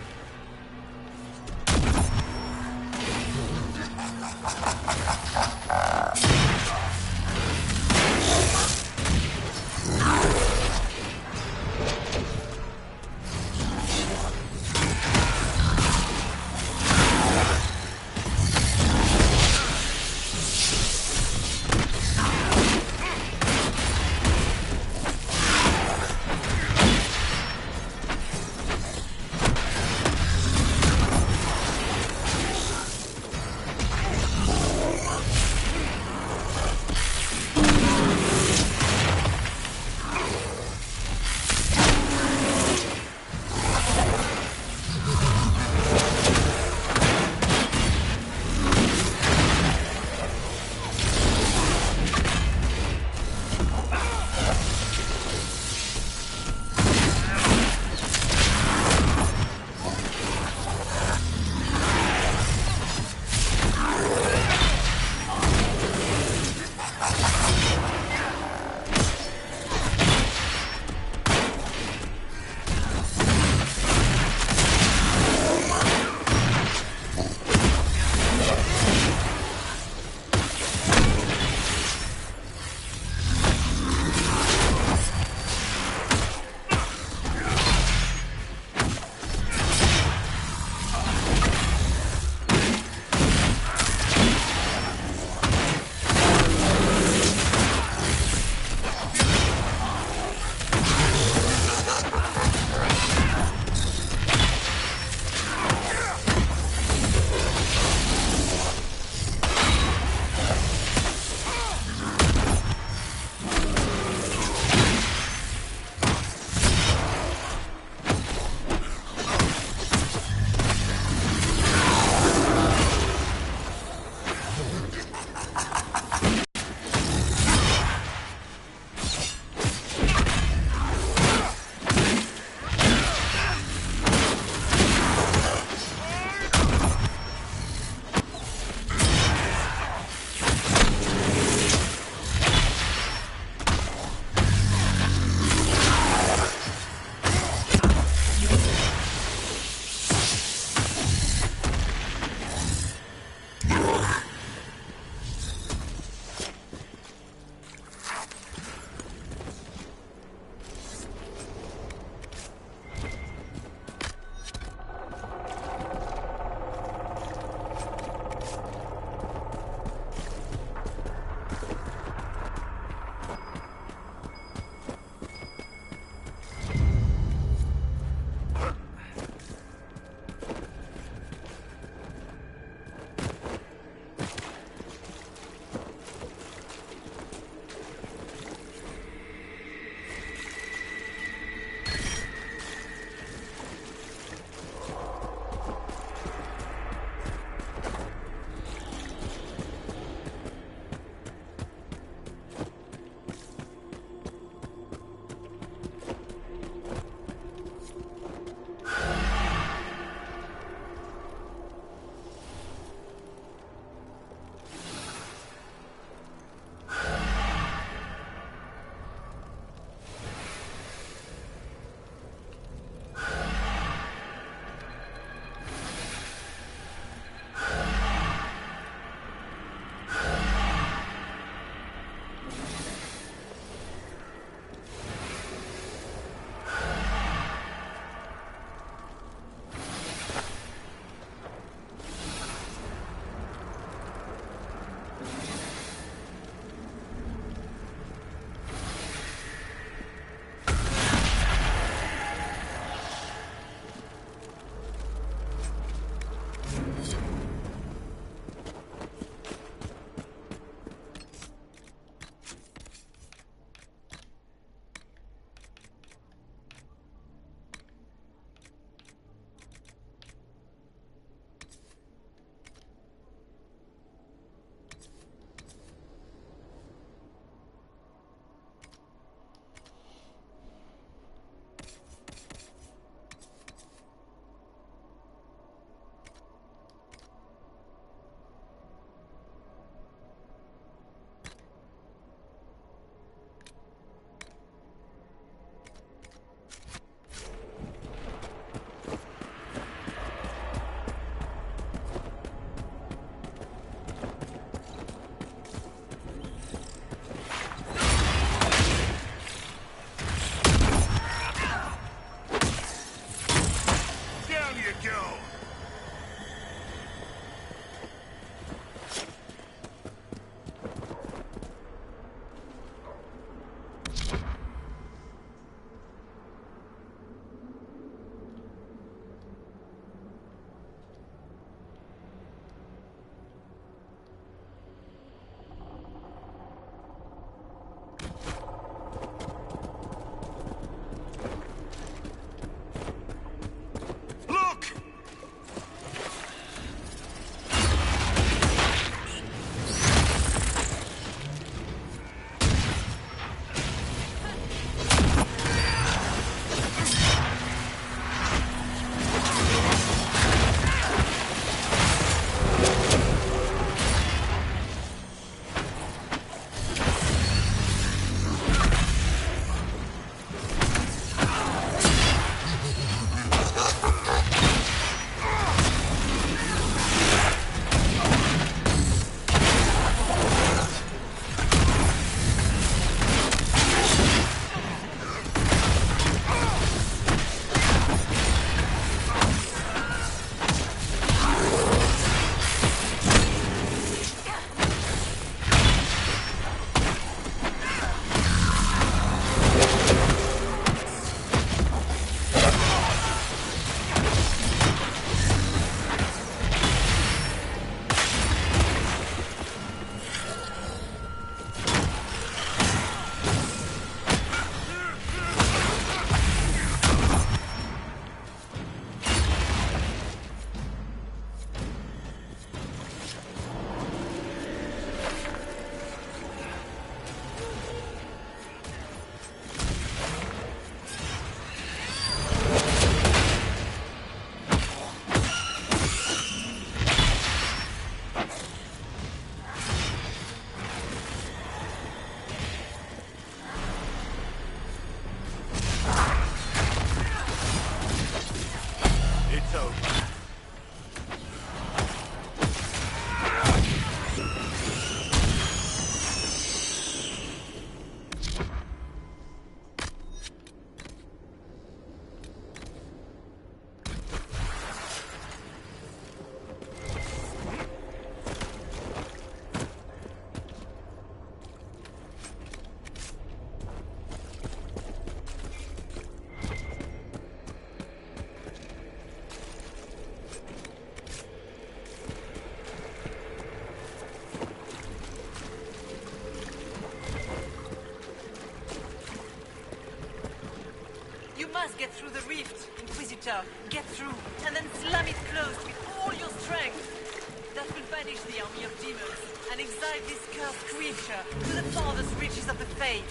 must get through the rift, Inquisitor. Get through, and then slam it closed with all your strength. That will banish the army of demons, and exile this cursed creature to the farthest reaches of the Fade.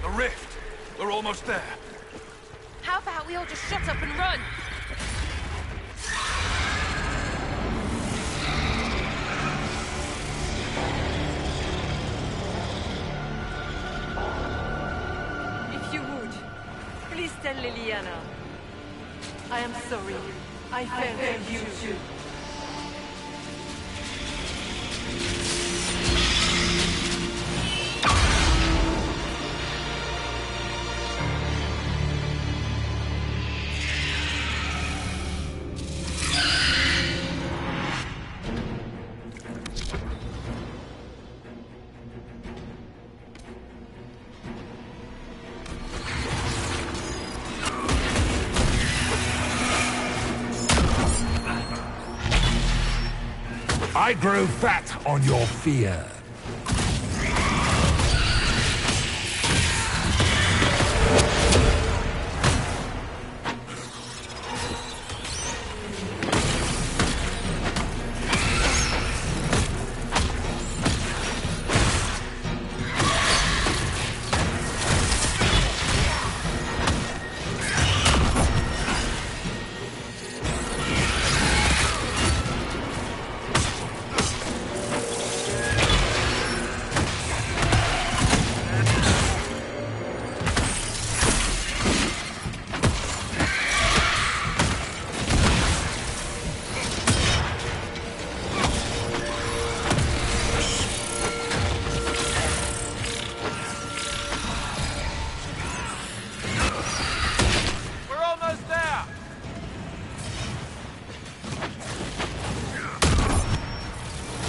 The rift! We're almost there. How about we all just shut up and run? If you would, please tell Liliana. I am sorry. I failed you too. I grow fat on your fear.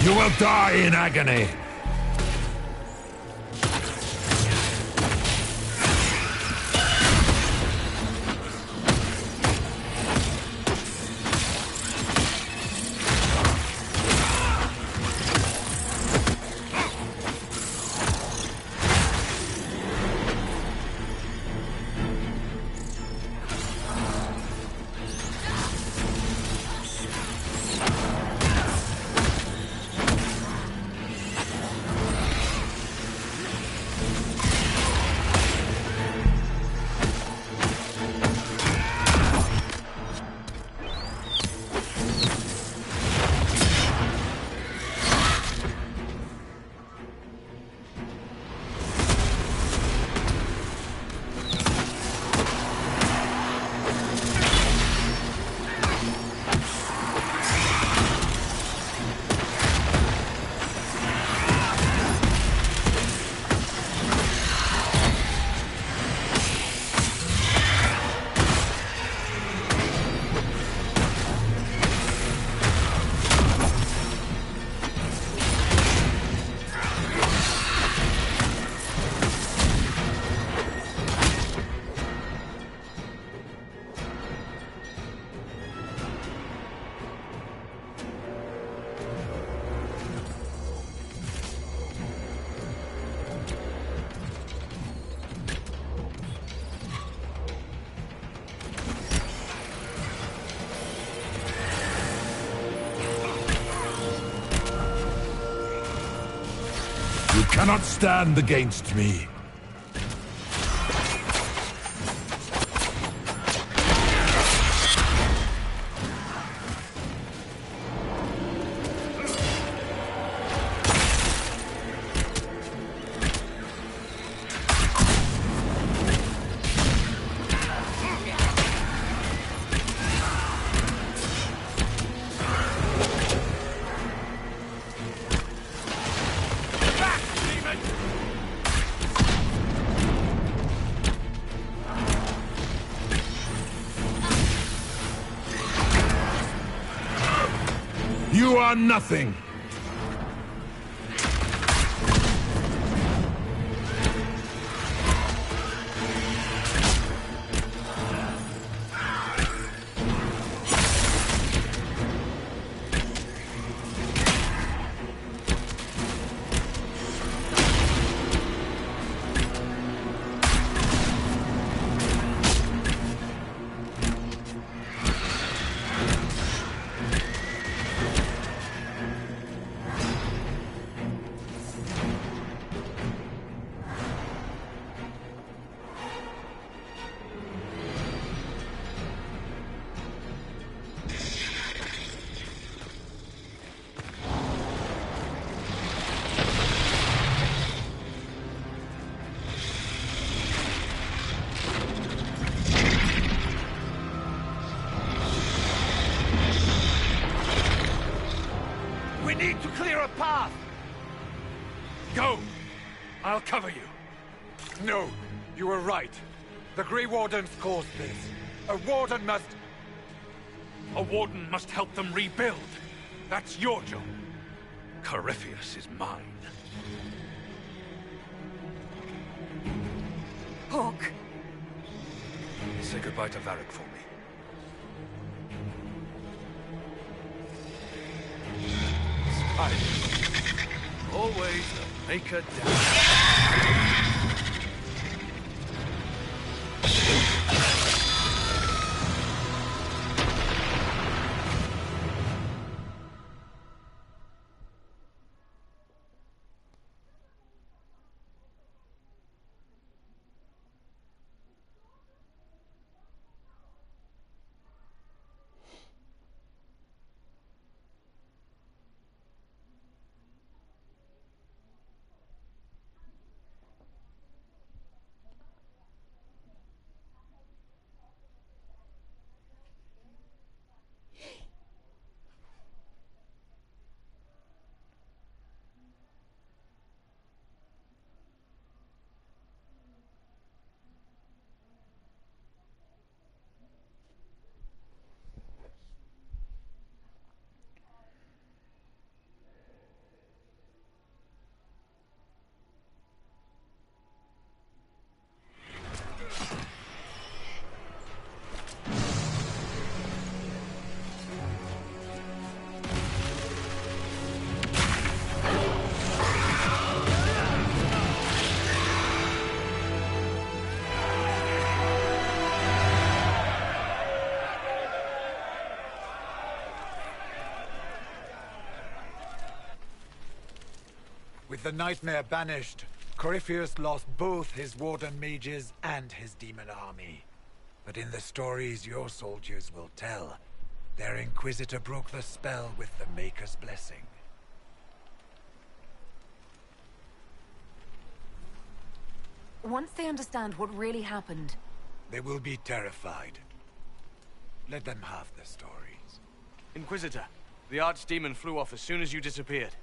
You will die in agony. You cannot stand against me. You are nothing. need to clear a path! Go! I'll cover you. No, you were right. The Grey Wardens caused this. A Warden must... A Warden must help them rebuild. That's your job. Corypheus is mine. Hawk. Say goodbye to Varric for me. Spider. Always the maker down. With the nightmare banished, Corypheus lost both his Warden mages and his demon army. But in the stories your soldiers will tell, their Inquisitor broke the spell with the Maker's blessing. Once they understand what really happened... They will be terrified. Let them have the stories. Inquisitor, the Archdemon flew off as soon as you disappeared.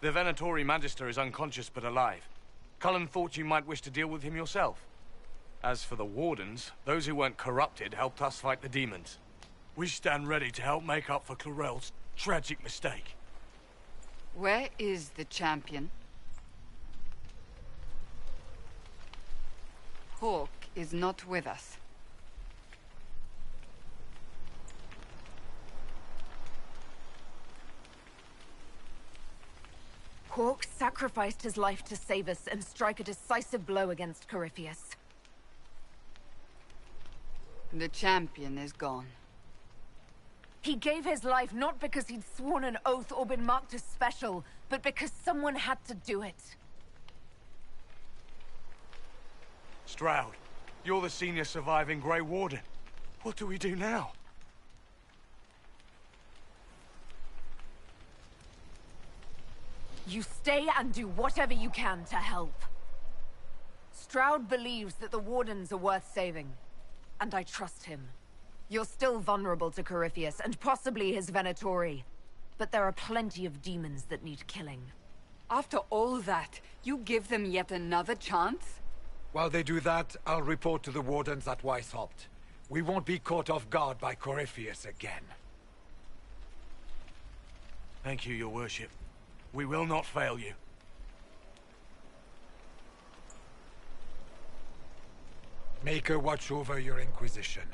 The Venatori Magister is unconscious but alive. Cullen thought you might wish to deal with him yourself. As for the Wardens, those who weren't corrupted helped us fight the demons. We stand ready to help make up for Clorel's tragic mistake. Where is the champion? Hawk is not with us. Hawk sacrificed his life to save us and strike a decisive blow against Corypheus. The champion is gone. He gave his life not because he'd sworn an oath or been marked as special, but because someone had to do it. Stroud, you're the senior surviving Grey Warden. What do we do now? You stay and do whatever you can to help. Stroud believes that the Wardens are worth saving, and I trust him. You're still vulnerable to Corypheus, and possibly his Venatori, but there are plenty of demons that need killing. After all that, you give them yet another chance? While they do that, I'll report to the Wardens at Weishaupt. We won't be caught off guard by Corypheus again. Thank you, your worship. We will not fail you. Maker watch over your Inquisition.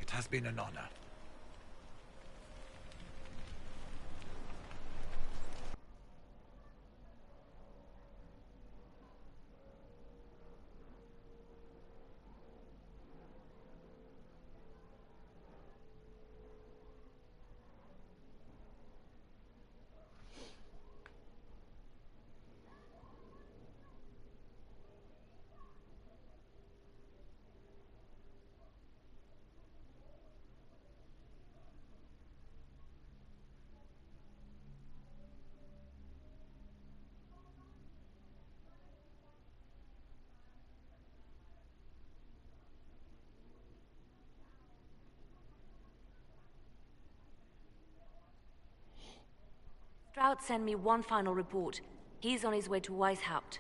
It has been an honor. Stroud sent me one final report. He's on his way to Weishaupt.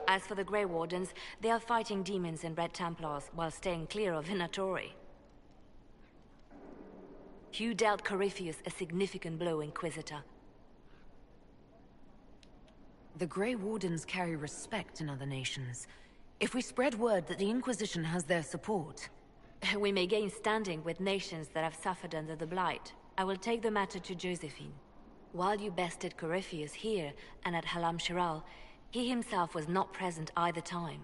As for the Grey Wardens, they are fighting demons and Red Templars while staying clear of Venatori. You dealt Corypheus a significant blow, Inquisitor. The Grey Wardens carry respect in other nations. If we spread word that the Inquisition has their support... We may gain standing with nations that have suffered under the Blight. I will take the matter to Josephine. While you bested Corypheus here and at Halam Shiral, he himself was not present either time.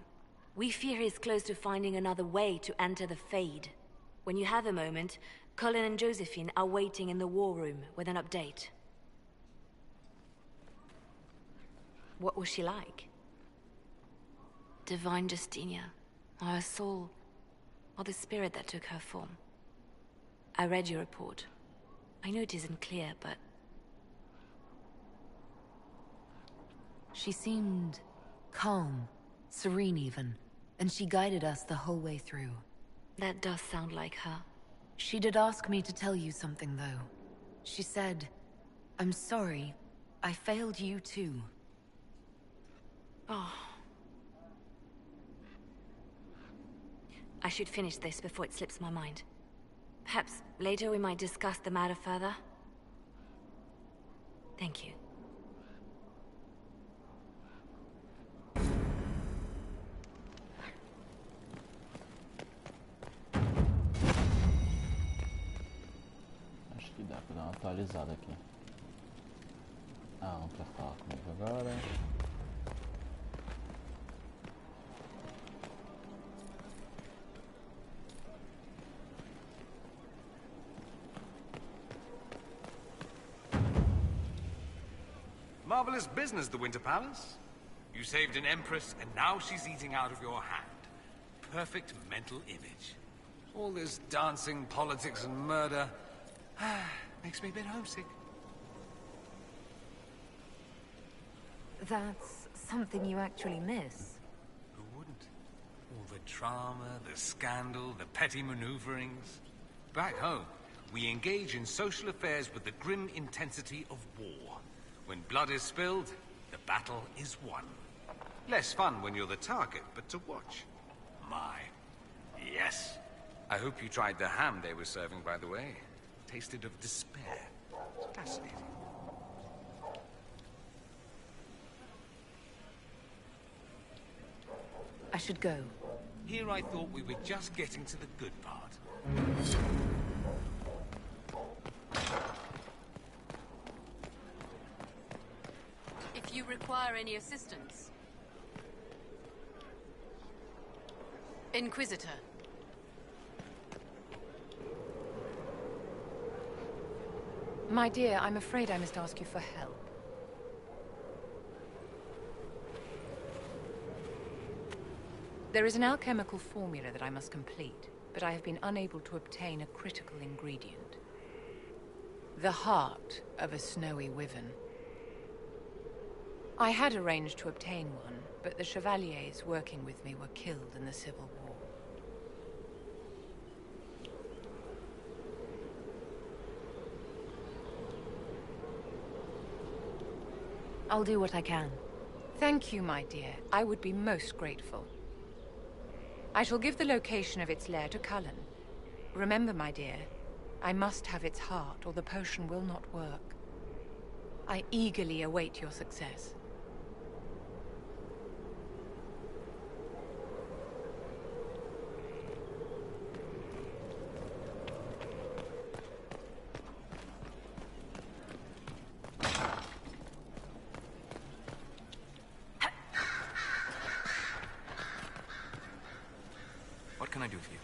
We fear he is close to finding another way to enter the Fade. When you have a moment, Colin and Josephine are waiting in the war room with an update. What was she like? Divine Justinia, or her soul, or the spirit that took her form. I read your report. I know it isn't clear, but... She seemed calm, serene even, and she guided us the whole way through. That does sound like her. She did ask me to tell you something, though. She said, "I'm sorry, I failed you too." Oh. I should finish this before it slips my mind. Perhaps later we might discuss the matter further. Thank you. Acho que dá pra dar uma atualizada aqui. Ah, não quer falar comigo agora. Marvelous business, the Winter Palace. You saved an empress, and now she's eating out of your hand. Perfect mental image. All this dancing, politics, and murder... makes me a bit homesick. That's something you actually miss. Who wouldn't? All the drama, the scandal, the petty maneuverings. Back home, we engage in social affairs with the grim intensity of war. When blood is spilled, the battle is won. Less fun when you're the target, but to watch. My, yes. I hope you tried the ham they were serving, by the way. Tasted of despair. Fascinating. I should go. Here I thought we were just getting to the good part. If you require any assistance... Inquisitor. My dear, I'm afraid I must ask you for help. There is an alchemical formula that I must complete, but I have been unable to obtain a critical ingredient. The heart of a snowy wyvern. I had arranged to obtain one, but the chevaliers working with me were killed in the Civil War. I'll do what I can. Thank you, my dear. I would be most grateful. I shall give the location of its lair to Cullen. Remember, my dear, I must have its heart, or the potion will not work. I eagerly await your success. What can I do for you?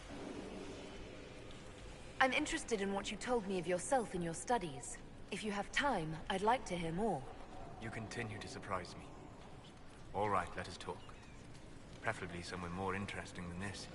I'm interested in what you told me of yourself in your studies. If you have time, I'd like to hear more. You continue to surprise me. All right, let us talk. Preferably somewhere more interesting than this.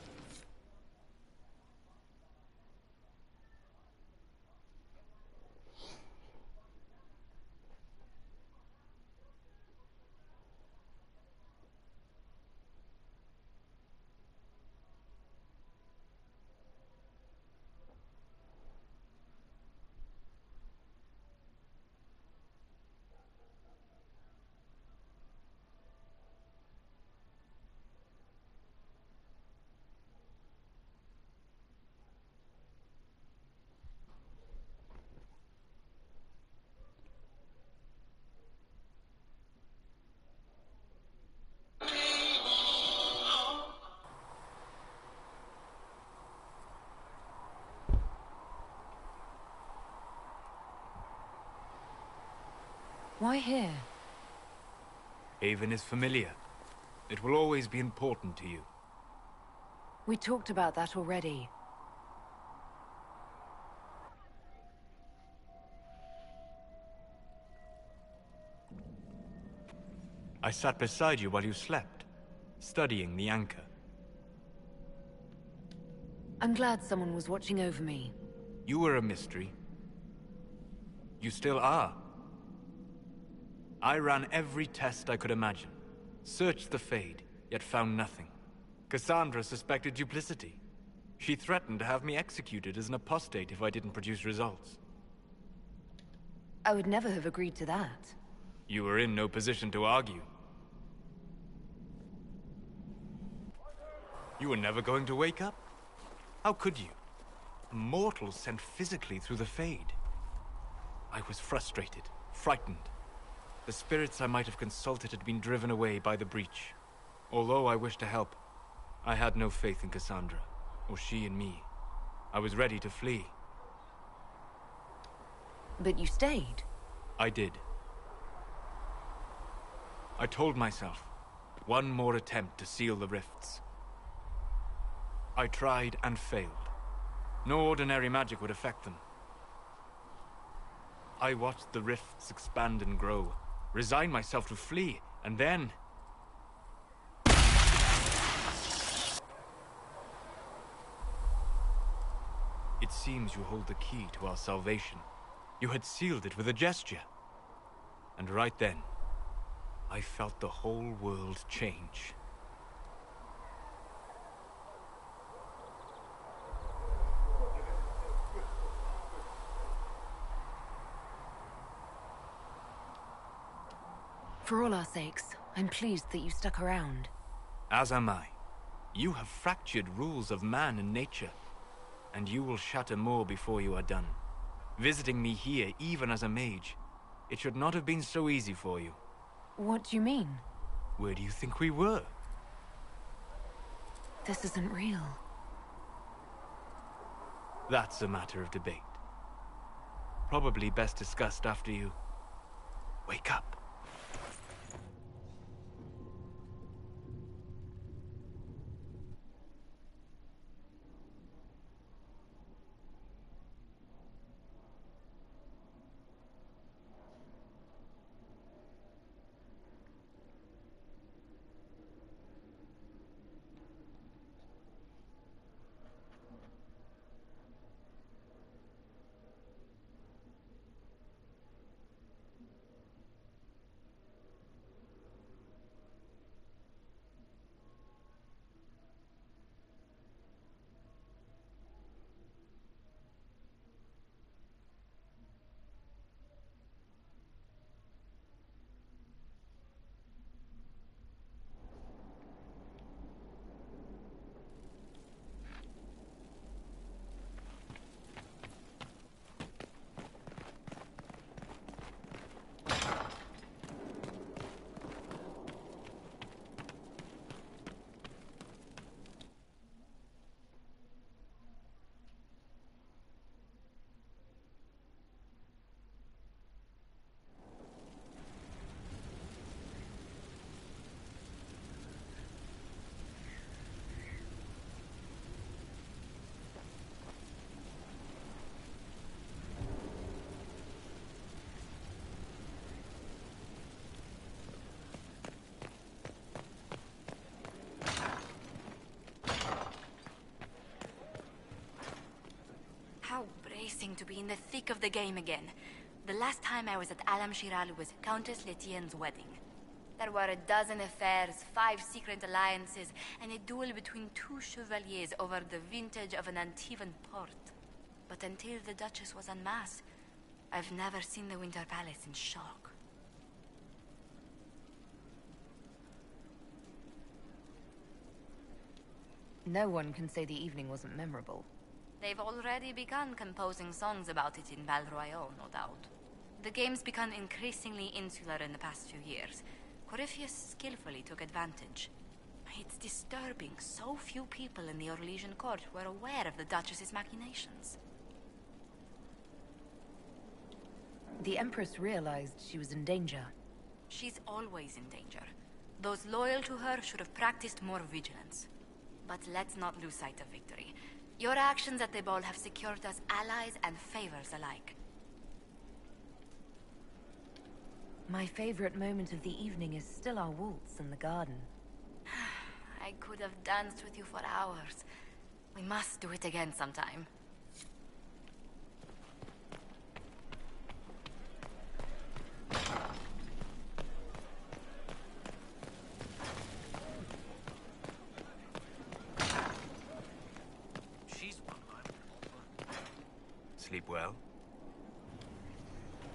Why here? Haven is familiar. It will always be important to you. We talked about that already. I sat beside you while you slept, studying the anchor. I'm glad someone was watching over me. You were a mystery. You still are. I ran every test I could imagine. Searched the Fade, yet found nothing. Cassandra suspected duplicity. She threatened to have me executed as an apostate if I didn't produce results. I would never have agreed to that. You were in no position to argue. You were never going to wake up? How could you? A mortal sent physically through the Fade. I was frustrated, frightened. The spirits I might have consulted had been driven away by the breach. Although I wished to help, I had no faith in Cassandra, or she in me. I was ready to flee. But you stayed. I did. I told myself, one more attempt to seal the rifts. I tried and failed. No ordinary magic would affect them. I watched the rifts expand and grow, resigned myself to flee, and then... It seems you hold the key to our salvation. You had sealed it with a gesture. And right then, I felt the whole world change. For all our sakes, I'm pleased that you stuck around. As am I. You have fractured rules of man and nature, and you will shatter more before you are done. Visiting me here, even as a mage, it should not have been so easy for you. What do you mean? Where do you think we were? This isn't real. That's a matter of debate. Probably best discussed after you wake up. How bracing to be in the thick of the game again. The last time I was at Alam Shiral was Countess Letienne's wedding. There were a dozen affairs, 5 secret alliances, and a duel between 2 chevaliers over the vintage of an Antivan port. But until the Duchess was unmasked, I've never seen the Winter Palace in shock. No one can say the evening wasn't memorable. They've already begun composing songs about it in Val Royale, no doubt. The game's become increasingly insular in the past few years. Corypheus skillfully took advantage. It's disturbing so few people in the Orlesian court were aware of the Duchess's machinations. The Empress realized she was in danger. She's always in danger. Those loyal to her should have practiced more vigilance. But let's not lose sight of victory. Your actions at the ball have secured us allies and favors alike. My favorite moment of the evening is still our waltz in the garden. I could have danced with you for hours. We must do it again sometime. Sleep well?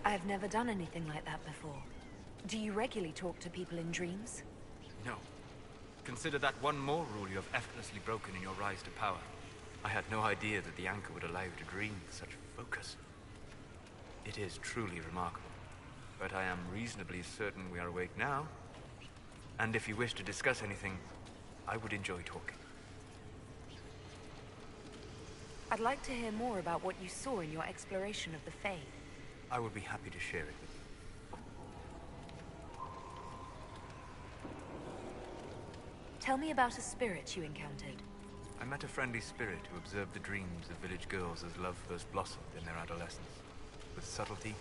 I've never done anything like that before. Do you regularly talk to people in dreams? No. Consider that one more rule you have effortlessly broken in your rise to power. I had no idea that the anchor would allow you to dream with such focus. It is truly remarkable. But I am reasonably certain we are awake now. And if you wish to discuss anything, I would enjoy talking. I'd like to hear more about what you saw in your exploration of the Fade. I would be happy to share it with you. Tell me about a spirit you encountered. I met a friendly spirit who observed the dreams of village girls as love first blossomed in their adolescence. With subtlety,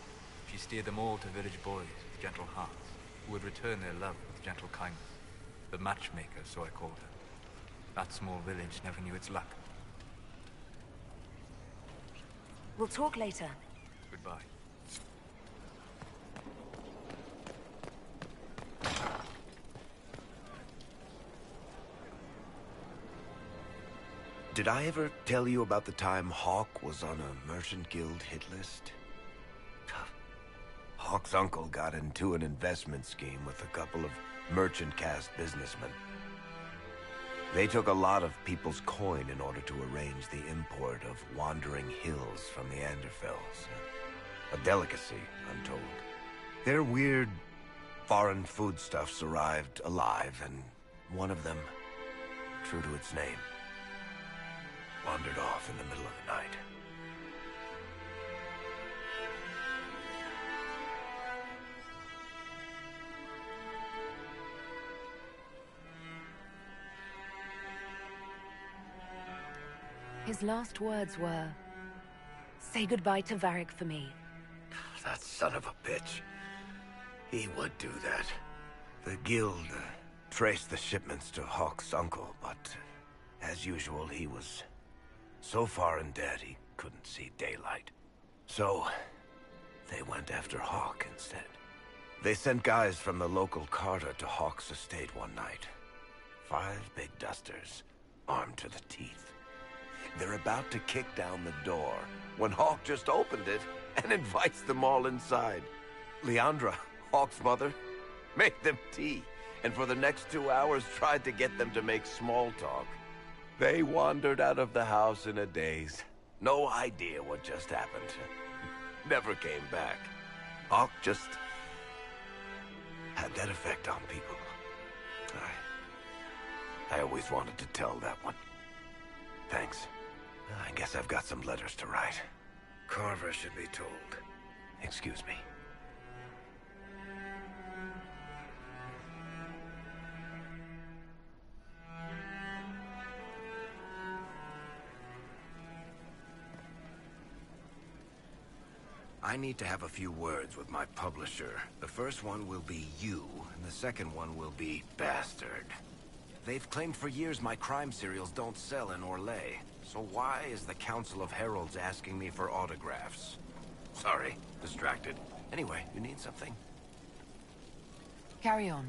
she steered them all to village boys with gentle hearts, who would return their love with gentle kindness. The matchmaker, so I called her. That small village never knew its luck. We'll talk later. Goodbye. Did I ever tell you about the time Hawk was on a Merchant Guild hit list? Hawk's uncle got into an investment scheme with a couple of merchant caste businessmen. They took a lot of people's coin in order to arrange the import of wandering hills from the Anderfells. A delicacy, I'm told. Their weird, foreign foodstuffs arrived alive, and one of them, true to its name, wandered off in the middle of the night. His last words were, "Say goodbye to Varric for me." That son of a bitch. He would do that. The guild traced the shipments to Hawk's uncle, but as usual, he was so far in debt he couldn't see daylight. So they went after Hawk instead. They sent guys from the local carter to Hawk's estate one night. 5 big dusters, armed to the teeth. They're about to kick down the door when Hawk just opened it and invites them all inside. Leandra, Hawk's mother, made them tea, and for the next 2 hours tried to get them to make small talk. They wandered out of the house in a daze. No idea what just happened. Never came back. Hawk just had that effect on people. I always wanted to tell that one. Thanks. I guess I've got some letters to write. Carver should be told. Excuse me. I need to have a few words with my publisher. The first one will be you, and the second one will be Bastard. They've claimed for years my crime serials don't sell in Orlais. So why is the Council of Heralds asking me for autographs? Sorry, distracted. Anyway, you need something? Carry on.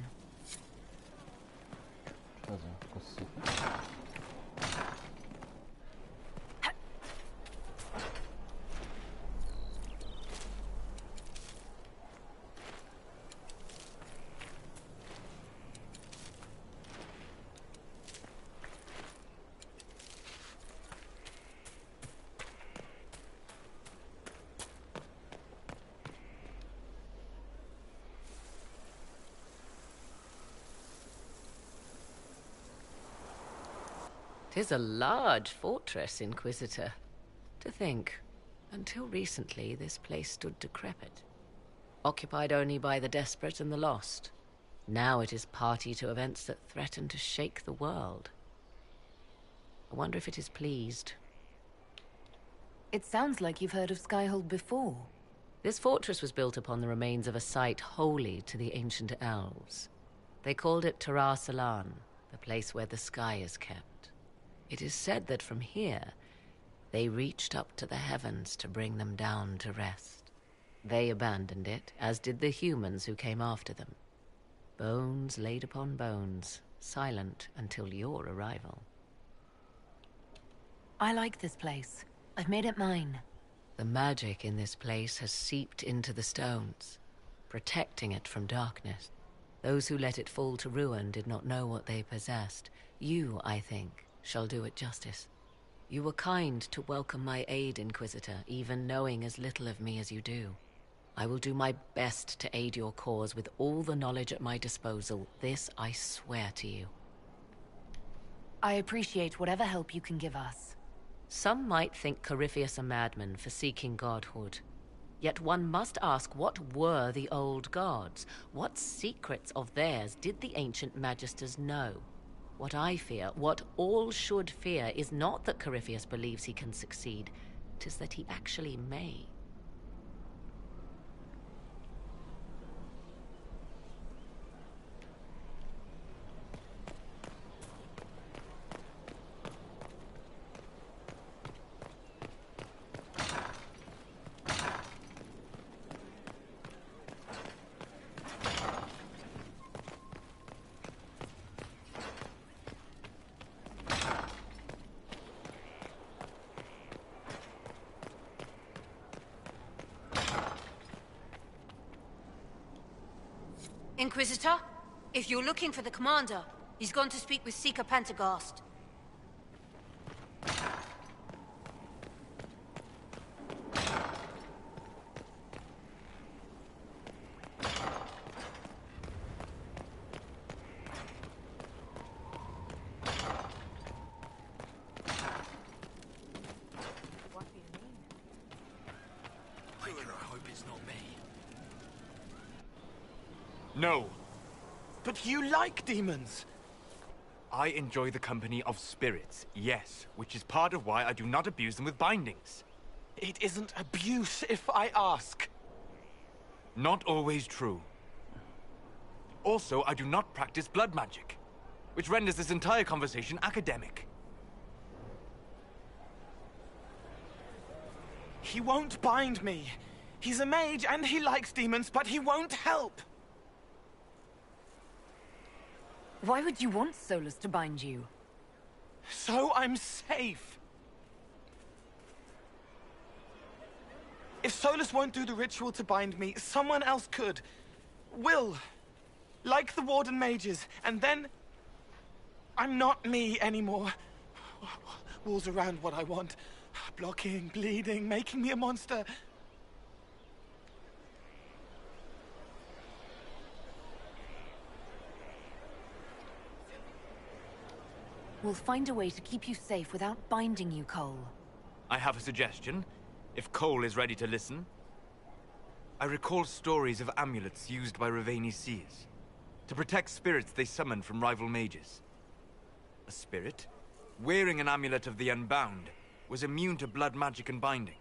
"'Tis a large fortress, Inquisitor. To think, until recently this place stood decrepit. occupied only by the desperate and the lost. Now it is party to events that threaten to shake the world. I wonder if it is pleased. It sounds like you've heard of Skyhold before. This fortress was built upon the remains of a site holy to the ancient elves. They called it Tarar Salan, the place where the sky is kept. It is said that from here, they reached up to the heavens to bring them down to rest. They abandoned it, as did the humans who came after them. Bones laid upon bones, silent until your arrival. I like this place. I've made it mine. The magic in this place has seeped into the stones, protecting it from darkness. Those who let it fall to ruin did not know what they possessed. You, I think, shall do it justice. You were kind to welcome my aid, Inquisitor, even knowing as little of me as you do. I will do my best to aid your cause with all the knowledge at my disposal. This I swear to you. I appreciate whatever help you can give us. Some might think Corypheus a madman for seeking godhood. Yet one must ask, what were the old gods? What secrets of theirs did the ancient magisters know? What I fear, what all should fear, is not that Corypheus believes he can succeed. 'Tis that he actually may. Inquisitor, if you're looking for the commander, he's gone to speak with Seeker Pentecost. No. But you like demons! I enjoy the company of spirits, yes, which is part of why I do not abuse them with bindings. It isn't abuse if I ask. Not always true. Also, I do not practice blood magic, which renders this entire conversation academic. He won't bind me. He's a mage and he likes demons, but he won't help. Why would you want Solus to bind you? So I'm safe. If Solus won't do the ritual to bind me, someone else could. Will. Like the Warden mages, and then I'm not me anymore. Walls around what I want. Blocking, bleeding, making me a monster. We'll find a way to keep you safe without binding you, Cole. I have a suggestion, if Cole is ready to listen. I recall stories of amulets used by Raveni seers to protect spirits they summoned from rival mages. A spirit, wearing an amulet of the Unbound, was immune to blood magic and binding.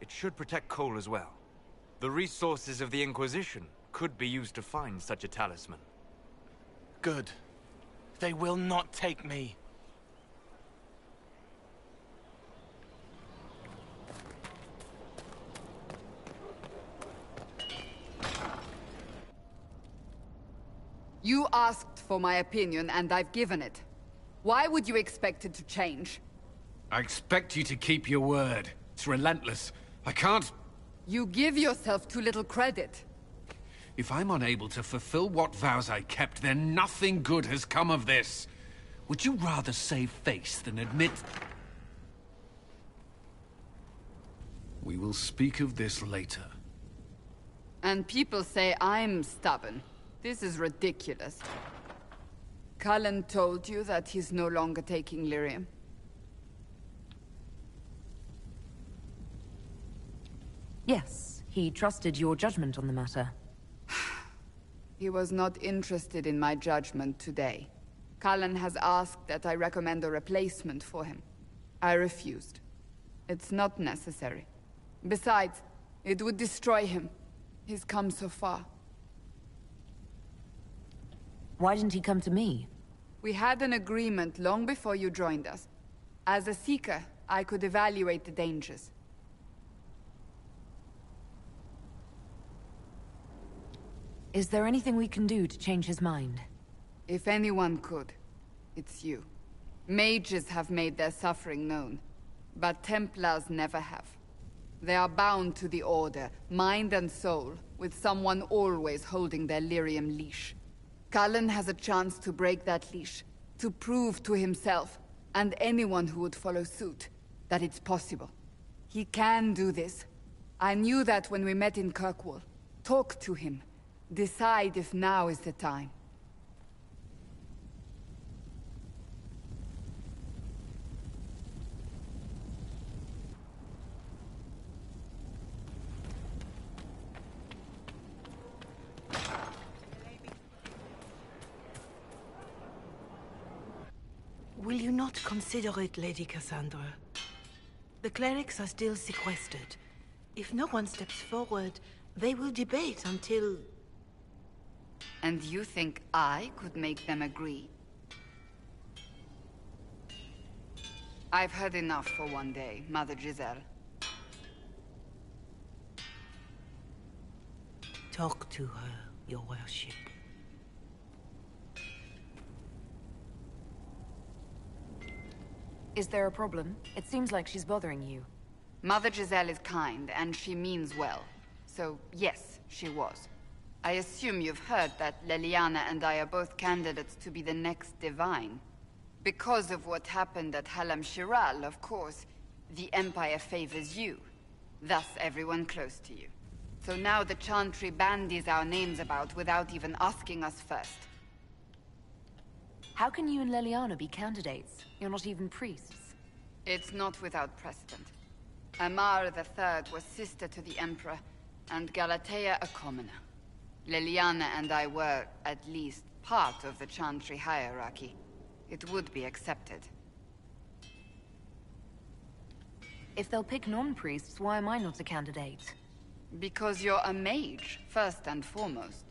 It should protect Cole as well. The resources of the Inquisition could be used to find such a talisman. Good. They will not take me. You asked for my opinion, and I've given it. Why would you expect it to change? I expect you to keep your word. It's relentless. I can't... You give yourself too little credit. If I'm unable to fulfill what vows I kept, then nothing good has come of this. Would you rather save face than admit... We will speak of this later. And people say I'm stubborn. This is ridiculous. Cullen told you that he's no longer taking lyrium? Yes, He trusted your judgment on the matter. He was not interested in my judgment today. Cullen has asked that I recommend a replacement for him. I refused. It's not necessary. Besides, it would destroy him. He's come so far. Why didn't he come to me? We had an agreement long before you joined us. As a Seeker, I could evaluate the dangers. Is there anything we can do to change his mind? If anyone could, it's you. Mages have made their suffering known, but Templars never have. They are bound to the Order, mind and soul, with someone always holding their lyrium leash. Cullen has a chance to break that leash, to prove to himself, and anyone who would follow suit, that it's possible. He can do this. I knew that when we met in Kirkwall. Talk to him. Decide if now is the time. Will you not consider it, Lady Cassandra? The clerics are still sequestered. If no one steps forward, they will debate until... And you think I could make them agree? I've had enough for one day, Mother Giselle. Talk to her, Your Worship. Is there a problem? It seems like she's bothering you. Mother Giselle is kind, and she means well. So, yes, she was. I assume you've heard that Leliana and I are both candidates to be the next Divine. Because of what happened at Halam Shiral, of course, the Empire favors you. Thus, everyone close to you. So now the Chantry bandies our names about without even asking us first. How can you and Leliana be candidates? You're not even priests. It's not without precedent. Amar III was sister to the Emperor, and Galatea a commoner. Leliana and I were, at least, part of the Chantry hierarchy. It would be accepted. If they'll pick non-priests, why am I not a candidate? Because you're a mage, first and foremost.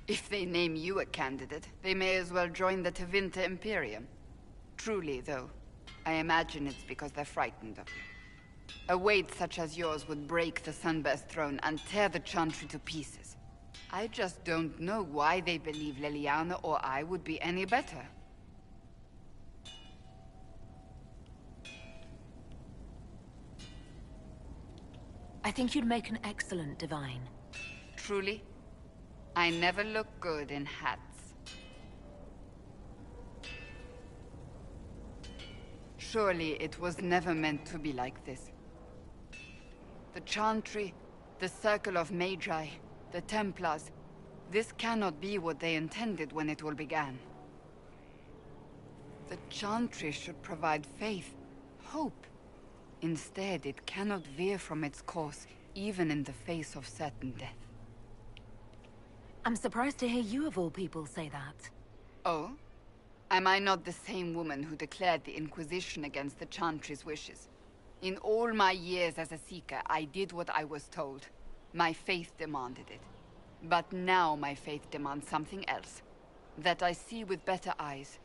If they name you a candidate, they may as well join the Tevinter Imperium. Truly, though, I imagine it's because they're frightened of you. A weight such as yours would break the Sunburst throne and tear the Chantry to pieces. I just don't know why they believe Leliana or I would be any better. I think you'd make an excellent Divine. Truly? I never look good in hats. Surely it was never meant to be like this. The Chantry, the Circle of Magi, the Templars, this cannot be what they intended when it all began. The Chantry should provide faith, hope. Instead, it cannot veer from its course, even in the face of certain death. I'm surprised to hear you of all people say that. Oh? Am I not the same woman who declared the Inquisition against the Chantry's wishes? In all my years as a Seeker, I did what I was told. My faith demanded it. But now my faith demands something else. That I see with better eyes.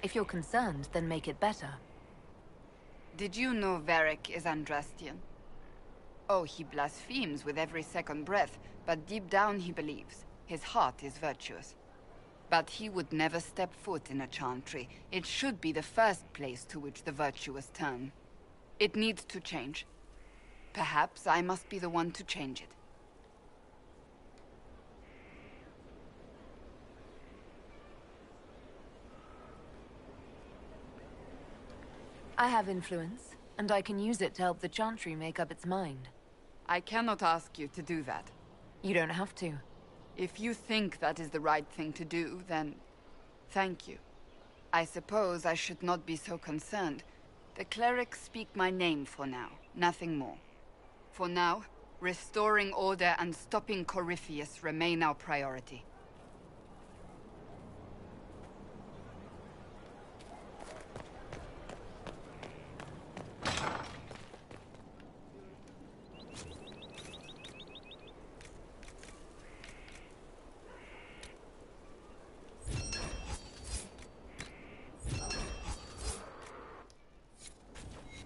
If you're concerned, then make it better. Did you know Varric is Andrastian? Oh, he blasphemes with every second breath, but deep down he believes. His heart is virtuous. But he would never step foot in a Chantry. It should be the first place to which the virtuous turn. It needs to change. Perhaps I must be the one to change it. I have influence, and I can use it to help the Chantry make up its mind. I cannot ask you to do that. You don't have to. If you think that is the right thing to do, then thank you. I suppose I should not be so concerned. The clerics speak my name for now, nothing more. For now, restoring order and stopping Corypheus remain our priority.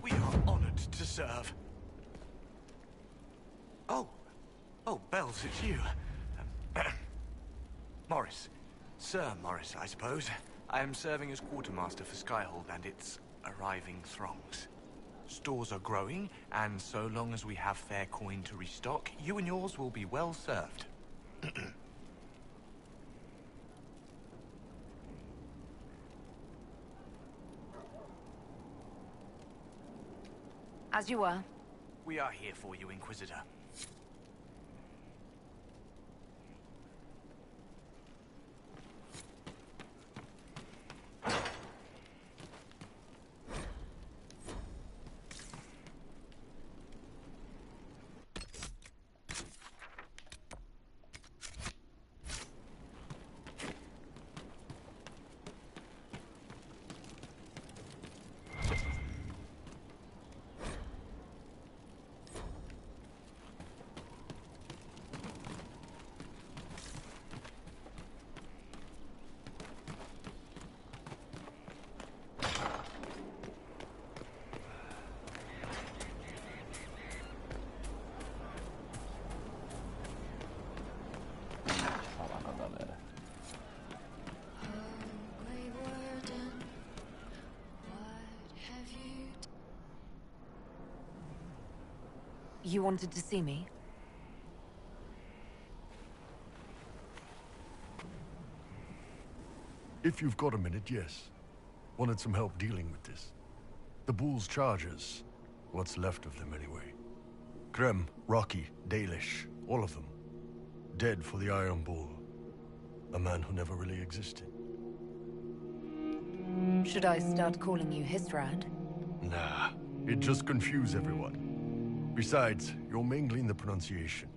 We are honored to serve. Oh, Bells, it's you. Morris. Sir Morris, I suppose. I am serving as quartermaster for Skyhold and its arriving throngs. Stores are growing, and so long as we have fair coin to restock, you and yours will be well served. As you were. We are here for you, Inquisitor. You wanted to see me? If you've got a minute, yes. Wanted some help dealing with this. The Bull's charges. What's left of them, anyway. Krem, Rocky, Dalish, all of them. Dead for the Iron Bull. A man who never really existed. Should I start calling you Histrad? Nah, it'd just confuse everyone. Besides, you're mangling the pronunciation.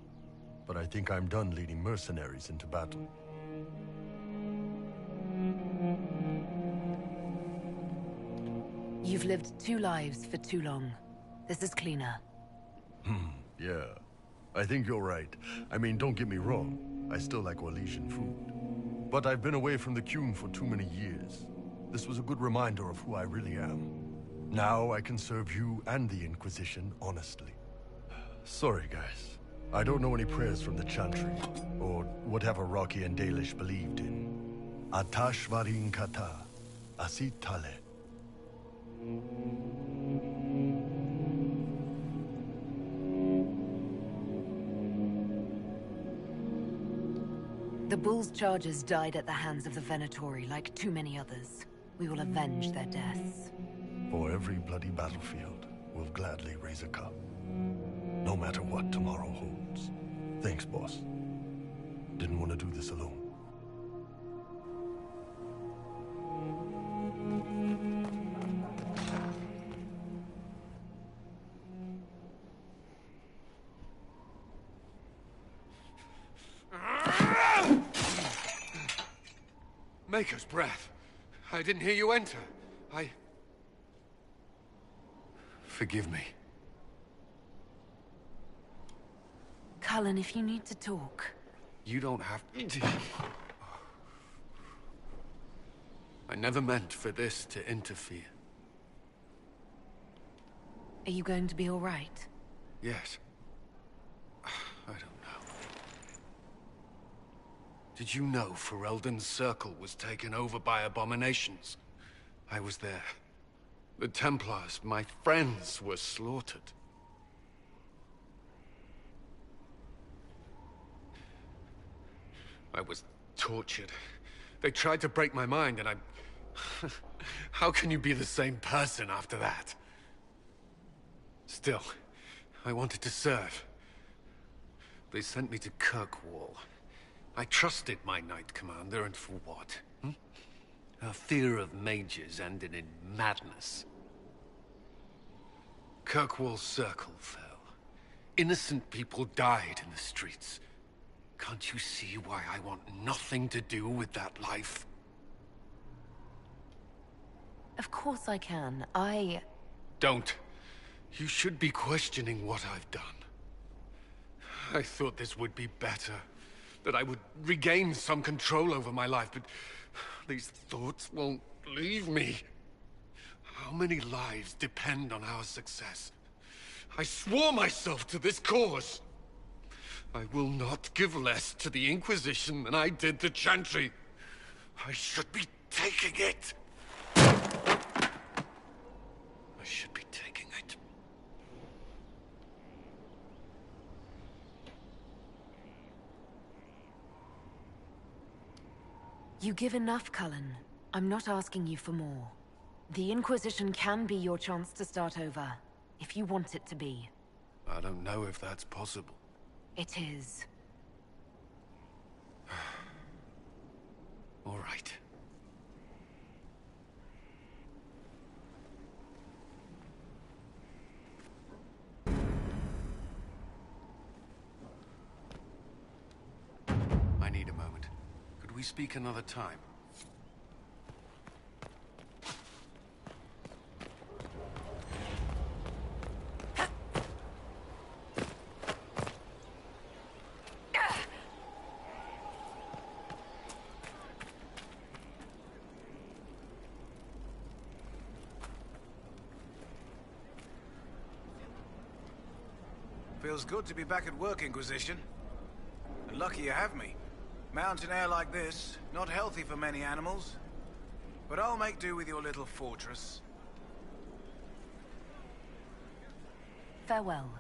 But I think I'm done leading mercenaries into battle. You've lived 2 lives for too long. This is cleaner. Yeah. I think you're right. I mean, don't get me wrong. I still like Orlesian food. But I've been away from the Qun for too many years. This was a good reminder of who I really am. Now I can serve you and the Inquisition honestly. Sorry, guys. I don't know any prayers from the Chantry, or whatever Rocky and Dalish believed in. Atash varin kata, asit tale. The Bull's charges died at the hands of the Venatori like too many others. We will avenge their deaths. For every bloody battlefield, we'll gladly raise a cup. No matter what tomorrow holds. Thanks, boss. Didn't want to do this alone. Maker's breath. I didn't hear you enter. Forgive me. Cullen, if you need to talk. You don't have to. I never meant for this to interfere. Are you going to be all right? Yes. I don't know. Did you know Ferelden's circle was taken over by abominations? I was there. The Templars, my friends, were slaughtered. I was tortured. They tried to break my mind, and I... How can you be the same person after that? Still, I wanted to serve. They sent me to Kirkwall. I trusted my Knight Commander, and for what? Her fear of mages ended in madness. Kirkwall Circle fell. Innocent people died in the streets. Can't you see why I want nothing to do with that life? Of course I can. Don't. You should be questioning what I've done. I thought this would be better. That I would regain some control over my life, but these thoughts won't leave me. How many lives depend on our success? I swore myself to this cause. I will not give less to the Inquisition than I did to Chantry. I should be taking it. I should be taking it. You give enough, Cullen. I'm not asking you for more. The Inquisition can be your chance to start over, if you want it to be. I don't know if that's possible. It is. All right. I need a moment. Could we speak another time? Feels good to be back at work, Inquisition. And lucky you have me. Mountain air like this, not healthy for many animals. But I'll make do with your little fortress. Farewell.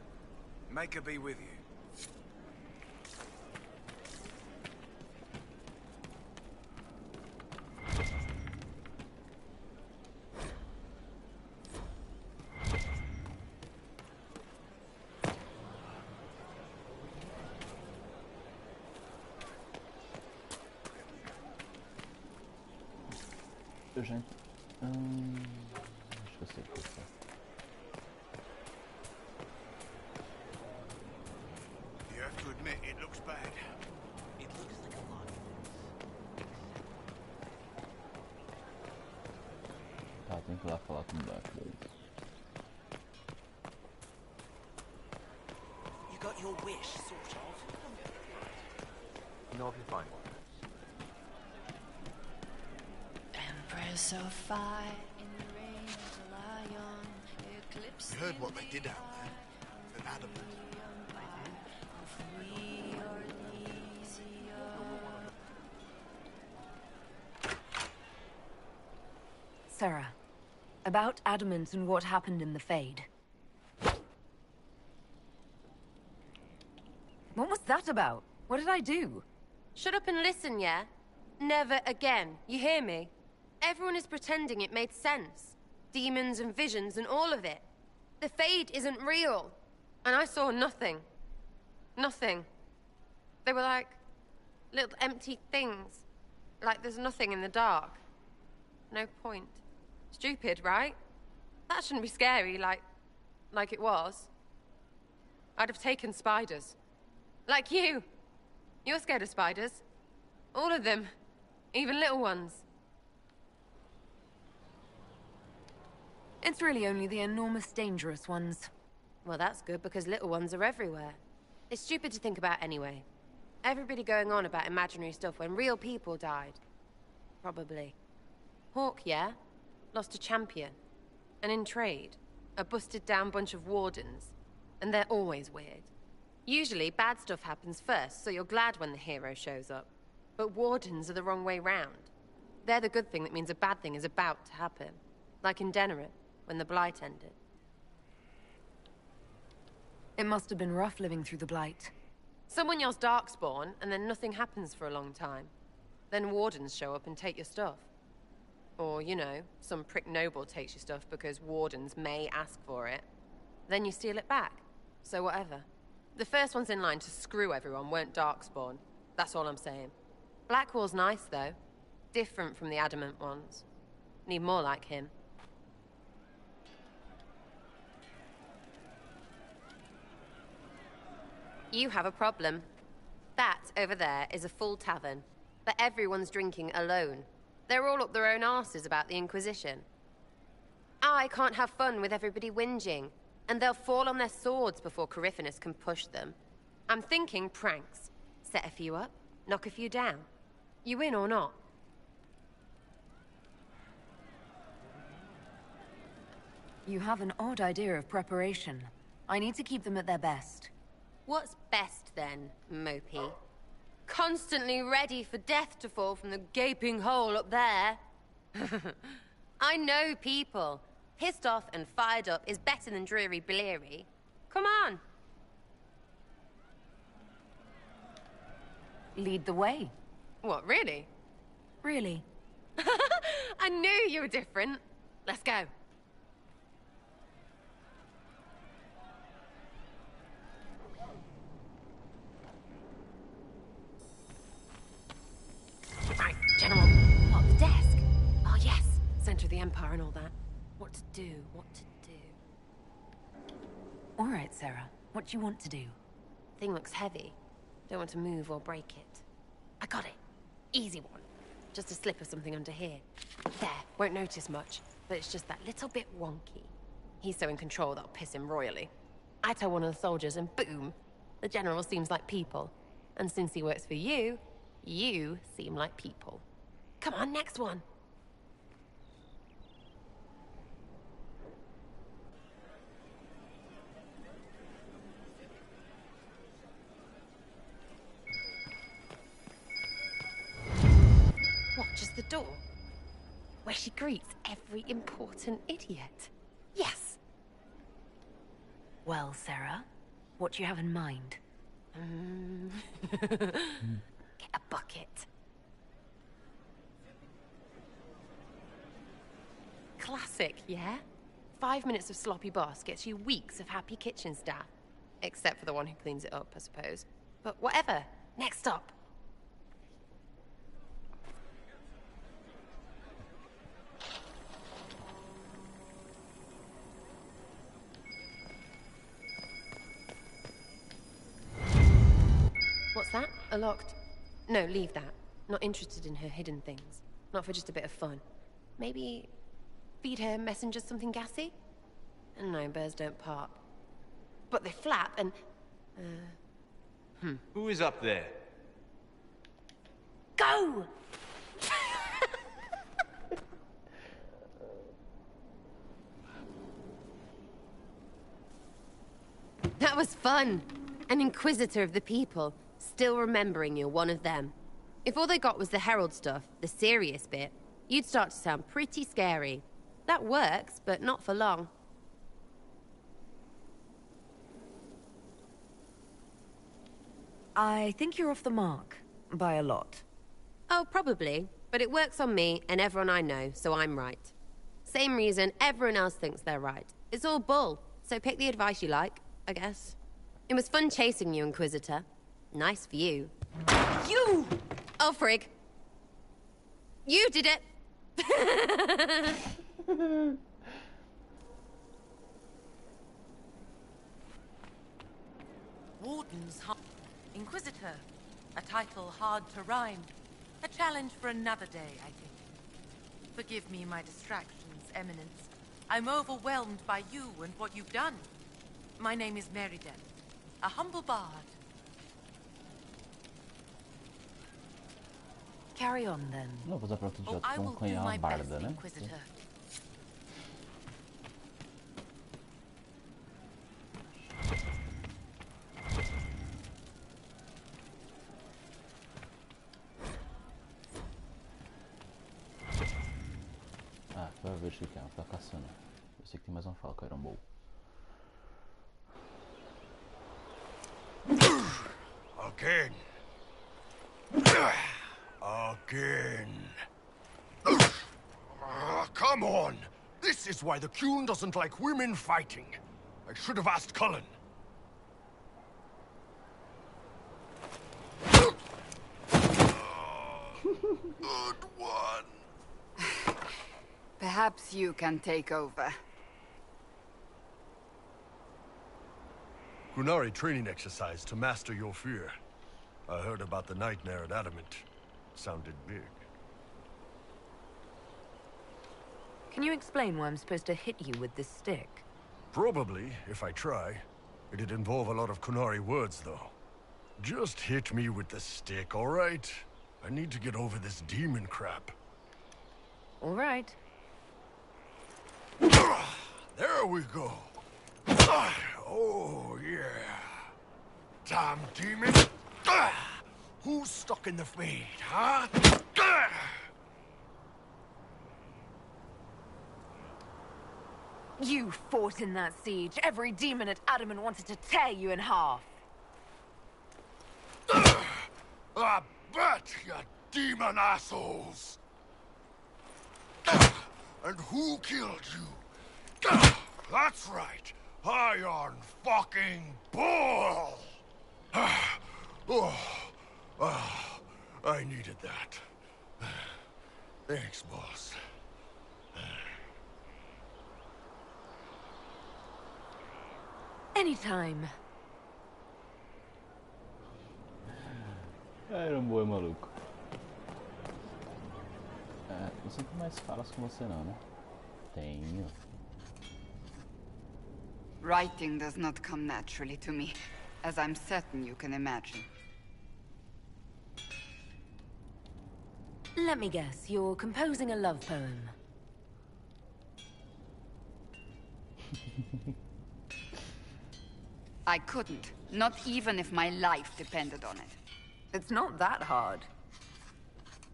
Make her be with you. Gente, acho que eu sei o que é. You have to admit, it looks bad. It looks like a lot. Tá, tem que ir lá falar com o Black daí. You got your wish, sort of. You know if you find one. So far in the rain to lie on, eclipse. You heard what they did out there. The adamant. Sarah, about Adamant and what happened in the Fade. What was that about? What did I do? Shut up and listen, yeah? Never again. You hear me? Everyone is pretending it made sense. Demons and visions and all of it. The Fade isn't real. And I saw nothing. Nothing. They were like little empty things. Like there's nothing in the dark. No point. Stupid, right? That shouldn't be scary, like it was. I'd have taken spiders. Like you. You're scared of spiders. All of them. Even little ones. It's really only the enormous, dangerous ones. Well, that's good, because little ones are everywhere. It's stupid to think about anyway. Everybody going on about imaginary stuff when real people died. Probably. Hawk, yeah? Lost a champion. And in trade, a busted-down bunch of wardens. And they're always weird. Usually, bad stuff happens first, so you're glad when the hero shows up. But wardens are the wrong way round. They're the good thing that means a bad thing is about to happen. Like in Denerim, when the Blight ended. It must have been rough living through the Blight. Someone yells Darkspawn, and then nothing happens for a long time. Then wardens show up and take your stuff. Or, you know, some prick noble takes your stuff because wardens may ask for it. Then you steal it back. So whatever. The first ones in line to screw everyone weren't Darkspawn. That's all I'm saying. Blackwall's nice, though. Different from the Adamant ones. Need more like him. You have a problem. That over there is a full tavern, but everyone's drinking alone. They're all up their own arses about the Inquisition. I can't have fun with everybody whinging, and they'll fall on their swords before Corypheus can push them. I'm thinking pranks. Set a few up, knock a few down. You in or not? You have an odd idea of preparation. I need to keep them at their best. What's best then, Mopey? Constantly ready for death to fall from the gaping hole up there. I know people. Pissed off and fired up is better than dreary bleary. Come on. Lead the way. What, really? Really? I knew you were different. Let's go. Right, General. What, the desk? Oh, yes. Center of the Empire and all that. What to do, what to do. All right, Sarah. What do you want to do? Thing looks heavy. Don't want to move or break it. I got it. Easy one. Just a slip of something under here. There, won't notice much, but it's just that little bit wonky. He's so in control that'll piss him royally. I tell one of the soldiers and boom, the general seems like people. And since he works for you, you seem like people. Come on, next one. What, just the door? Where she greets every important idiot. Yes! Well, Sarah, what do you have in mind? Get a bucket. Classic, yeah? 5 minutes of sloppy boss gets you weeks of happy kitchen staff. Except for the one who cleans it up, I suppose. But whatever. Next up. What's that? A locked... No, leave that. Not interested in her hidden things. Not for just a bit of fun. Maybe... feed her messengers something gassy? No, birds don't pop. But they flap and... Who is up there? Go! That was fun. An inquisitor of the people. Still remembering you're one of them. If all they got was the herald stuff, the serious bit, you'd start to sound pretty scary. That works, but not for long. I think you're off the mark. By a lot. Oh, probably. But it works on me and everyone I know, so I'm right. Same reason everyone else thinks they're right. It's all bull, so pick the advice you like, I guess. It was fun chasing you, Inquisitor. Nice for you. You! Oh, frig. You did it! Warden's Inquisitor. A title hard to rhyme. A challenge for another day, I think. Forgive me my distractions, Eminence. I'm overwhelmed by you and what you've done. My name is Meriden, a humble bard. Carry on, then. Não vou usar pra outro Oh, dia, I will vamos do ganhar my uma best, barda, né? Inquisitor. Ah, vai ver o que é, tá caçando. Eu sei que tem mais uma faca, era um bom. Again. Again. Come on! This is why the Qun doesn't like women fighting. I should have asked Cullen. Good one. Perhaps you can take over. Qunari training exercise to master your fear. I heard about the nightmare at Adamant. Sounded big. Can you explain why I'm supposed to hit you with this stick? Probably, if I try. It'd involve a lot of Qunari words, though. Just hit me with the stick, all right? I need to get over this demon crap. All right. There we go. Oh, yeah. Damn demon. Who's stuck in the fade, huh? You fought in that siege. Every demon at Adamant wanted to tear you in half. I bet, you demon assholes! And who killed you? That's right, Iron fucking Bull! I needed that. Thanks, boss. Anytime. Era boi, maluco. Não sinto mais falas com você não, né? Tenho. Writing does not come naturally to me, as I'm certain you can imagine. Let me guess, you're composing a love poem. I couldn't, not even if my life depended on it. It's not that hard.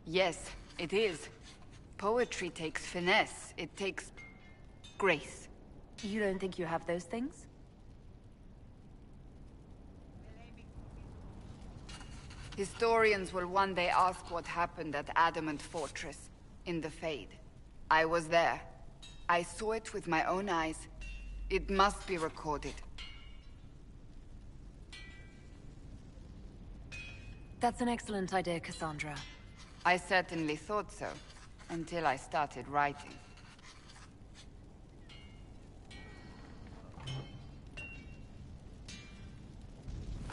Yes, it is. Poetry takes finesse, it takes grace. You don't think you have those things? Historians will one day ask what happened at Adamant Fortress, in the Fade. I was there. I saw it with my own eyes. It must be recorded. That's an excellent idea, Cassandra. I certainly thought so, until I started writing.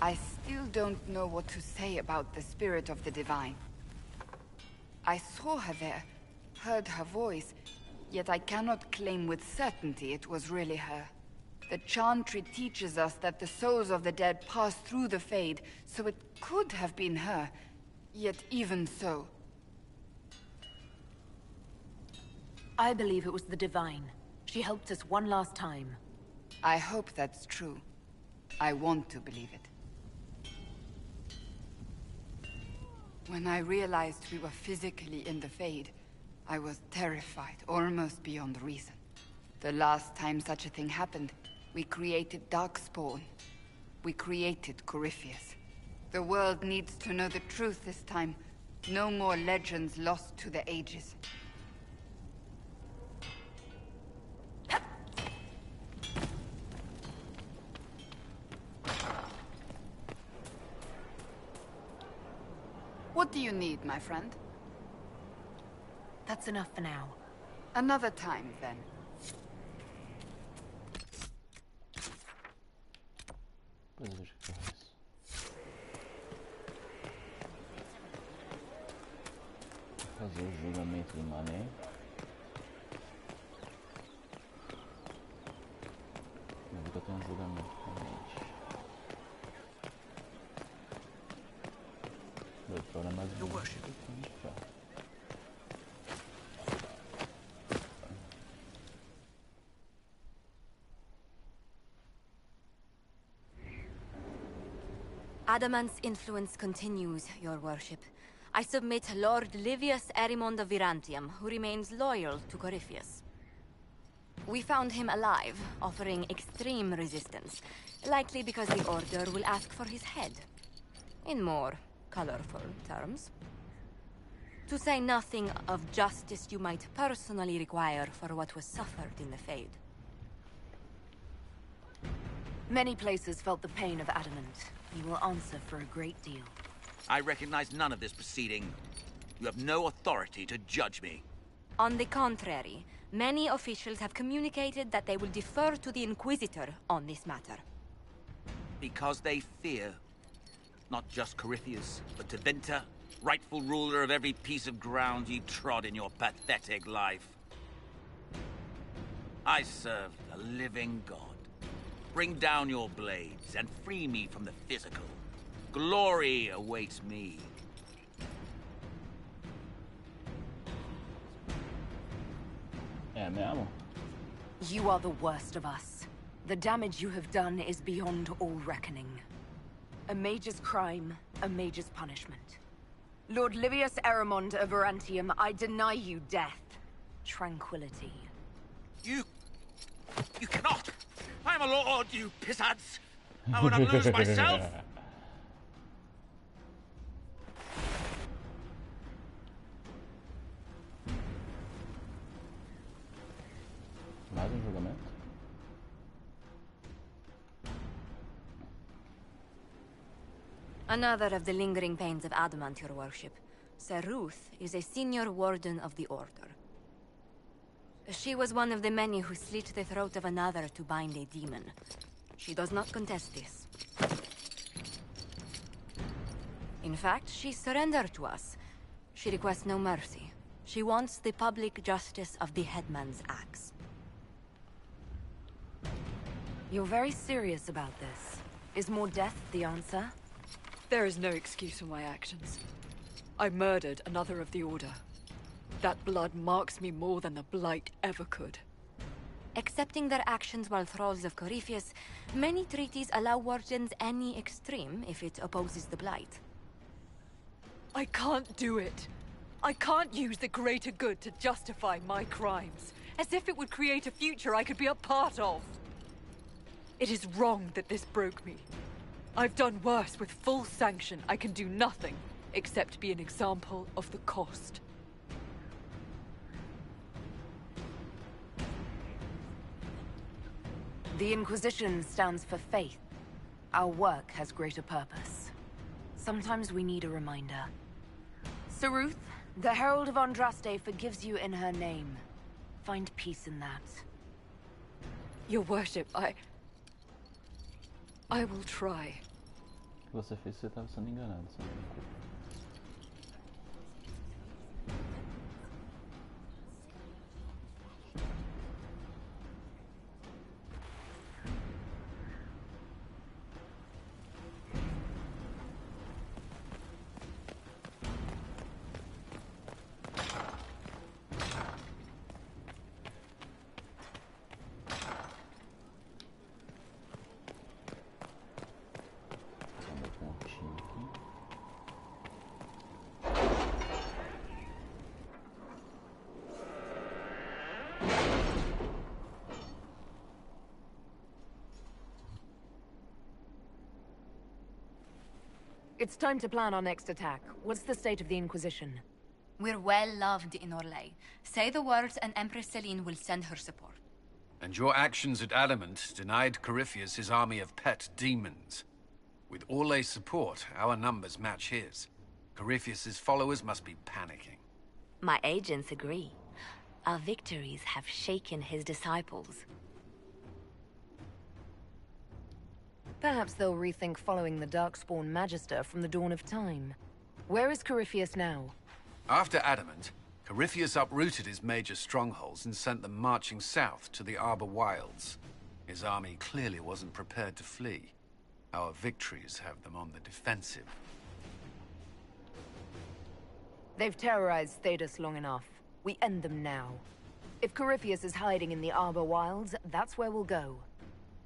I still don't know what to say about the spirit of the divine. I saw her there, heard her voice, yet I cannot claim with certainty it was really her. The chantry teaches us that the souls of the dead pass through the Fade, so it could have been her. Yet even so... I believe it was the divine. She helped us one last time. I hope that's true. I want to believe it. When I realized we were physically in the Fade, I was terrified, almost beyond reason. The last time such a thing happened, we created Darkspawn. We created Corypheus. The world needs to know the truth this time. No more legends lost to the ages. What do you need, my friend? That's enough for now. Another time, then. Fazer o julgamento do mané. Eu vou ter um julgamento realmente. Doutora mais Adamant's influence continues, your worship. I submit Lord Livius Erimond of Virantium, who remains loyal to Corypheus. We found him alive, offering extreme resistance, likely because the Order will ask for his head. In more colorful terms. To say nothing of justice you might personally require for what was suffered in the Fade. Many places felt the pain of Adamant. You will answer for a great deal. I recognize none of this proceeding. You have no authority to judge me. On the contrary, many officials have communicated that they will defer to the Inquisitor on this matter. because they fear. Not just Corypheus, but Tevinter, rightful ruler of every piece of ground you trod in your pathetic life. I serve the living God. Bring down your blades and free me from the physical. Glory awaits me. mesmo? You are the worst of us. The damage you have done is beyond all reckoning. A mage's crime, a mage's punishment. Lord Livius Eramond of Arantium, I deny you death. Tranquility. You cannot! I'm a lord, you pissants! I would not lose myself! Mais julgamento? Another of the lingering pains of adamant, your worship. Sir Ruth is a senior warden of the Order. She was one of the many who slit the throat of another to bind a demon. She does not contest this. In fact, she surrendered to us. She requests no mercy. She wants the public justice of the headman's axe. You're very serious about this. Is more death the answer? There is no excuse for my actions. I murdered another of the Order. That blood marks me more than the Blight ever could. Accepting their actions while thralls of Corypheus, many treaties allow wardens any extreme if it opposes the Blight. I can't do it. I can't use the greater good to justify my crimes, as if it would create a future I could be a part of. It is wrong that this broke me. I've done worse. With full sanction, I can do nothing except be an example of the cost. The Inquisition stands for faith. Our work has greater purpose. Sometimes we need a reminder. Sir Ruth, the Herald of Andraste forgives you in her name. Find peace in that. Your worship, I will try. O que você fez, você estava sendo enganado. Sabe? It's time to plan our next attack. What's the state of the Inquisition? We're well loved in Orlais. Say the words and Empress Celine will send her support. And your actions at Adamant denied Corypheus his army of pet demons. With Orlais' support, our numbers match his. Corypheus's followers must be panicking. My agents agree. Our victories have shaken his disciples. Perhaps they'll rethink following the Darkspawn Magister from the dawn of time. Where is Corypheus now? After Adamant, Corypheus uprooted his major strongholds and sent them marching south to the Arbor Wilds. His army clearly wasn't prepared to flee. Our victories have them on the defensive. They've terrorized Thedas long enough. We end them now. If Corypheus is hiding in the Arbor Wilds, that's where we'll go.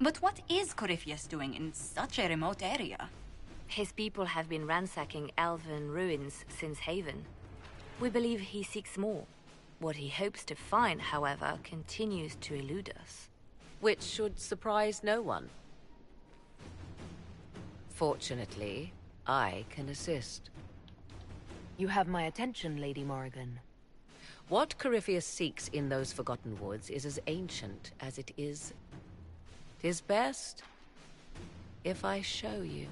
But what is Corypheus doing in such a remote area? His people have been ransacking elven ruins since Haven. We believe he seeks more. What he hopes to find, however, continues to elude us. Which should surprise no one. Fortunately, I can assist. You have my attention, Lady Morrigan. What Corypheus seeks in those Forgotten Woods is as ancient as it is. 'Tis best if I show you.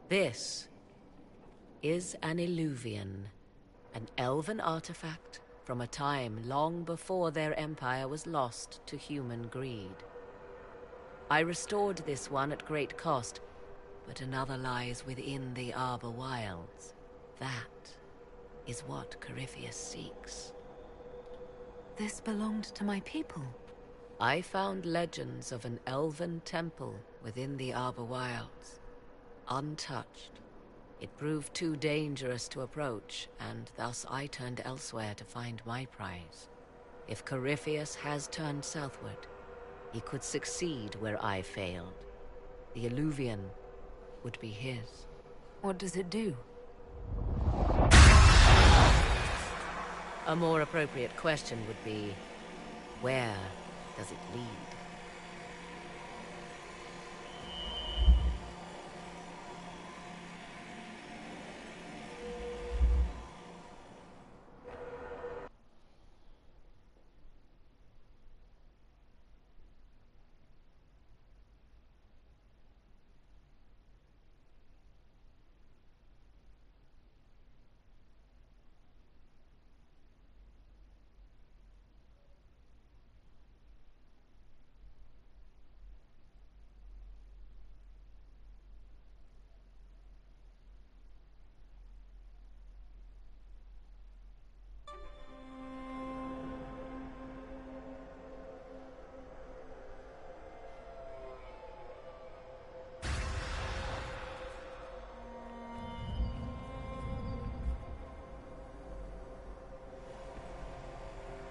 This is an illuvian, an elven artifact from a time long before their empire was lost to human greed. I restored this one at great cost, but another lies within the Arbor Wilds. That is what Corypheus seeks. This belonged to my people. I found legends of an elven temple within the Arbor Wilds, untouched. It proved too dangerous to approach, and thus I turned elsewhere to find my prize. If Corypheus has turned southward, he could succeed where I failed. The Illuvian would be his. What does it do? A more appropriate question would be, where does it lead?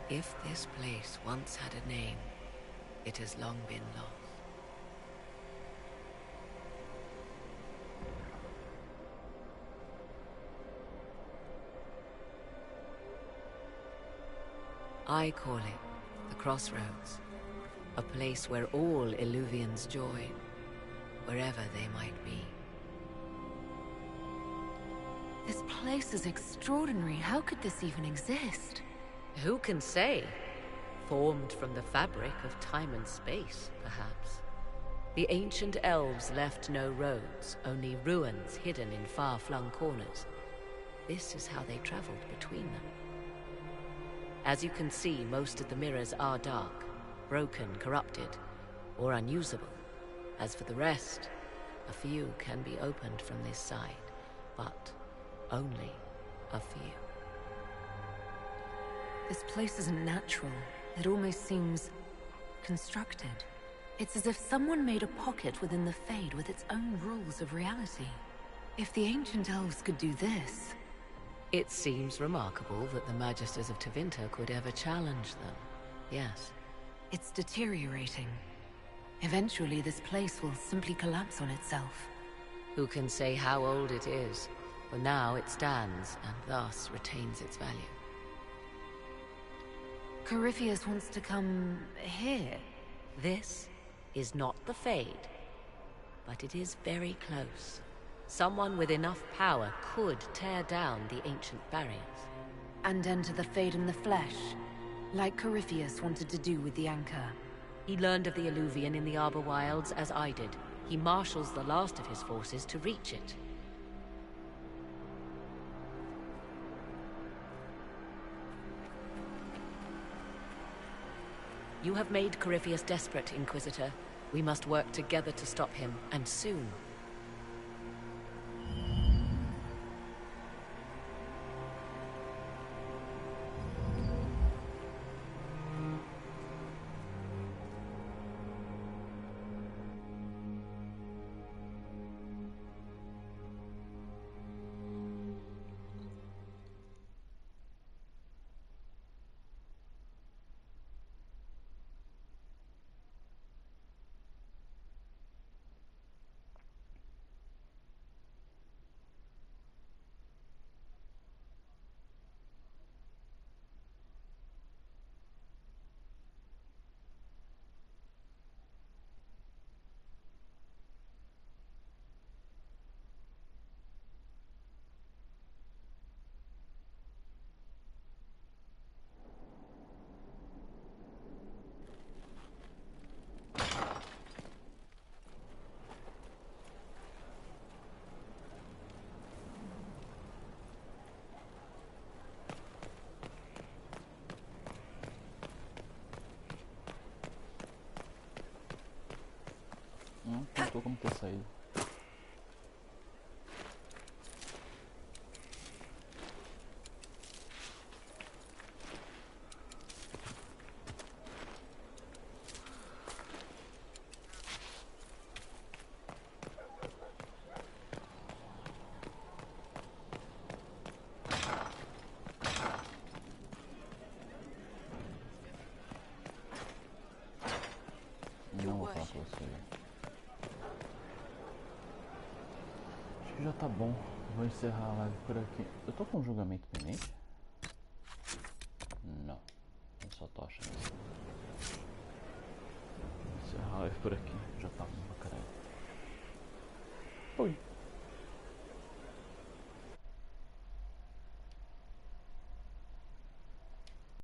If this place once had a name, it has long been lost. I call it the Crossroads, a place where all Illuvians join, wherever they might be. This place is extraordinary. How could this even exist? Who can say? Formed from the fabric of time and space, perhaps. The ancient elves left no roads, only ruins hidden in far-flung corners. This is how they traveled between them. As you can see, most of the mirrors are dark, broken, corrupted, or unusable. As for the rest, a few can be opened from this side, but only a few. This place isn't natural. It almost seems constructed. It's as if someone made a pocket within the Fade with its own rules of reality. If the ancient elves could do this... It seems remarkable that the Magisters of Tevinter could ever challenge them. Yes. It's deteriorating. Eventually, this place will simply collapse on itself. Who can say how old it is? For now it stands, and thus retains its value. Corypheus wants to come here. This is not the Fade, but it is very close. Someone with enough power could tear down the ancient barriers. And enter the Fade in the flesh, like Corypheus wanted to do with the Anchor. He learned of the Illuvian in the Arbor Wilds as I did. He marshals the last of his forces to reach it. You have made Corypheus desperate, Inquisitor. We must work together to stop him, and soon. contou como ter saído. Não vou falar com você. Acho que já tá bom. Vou encerrar a live por aqui. Eu tô com um julgamento pendente? Não. Eu só tô achando assim. Vou encerrar a live por aqui. Já tá bom pra caralho. Fui.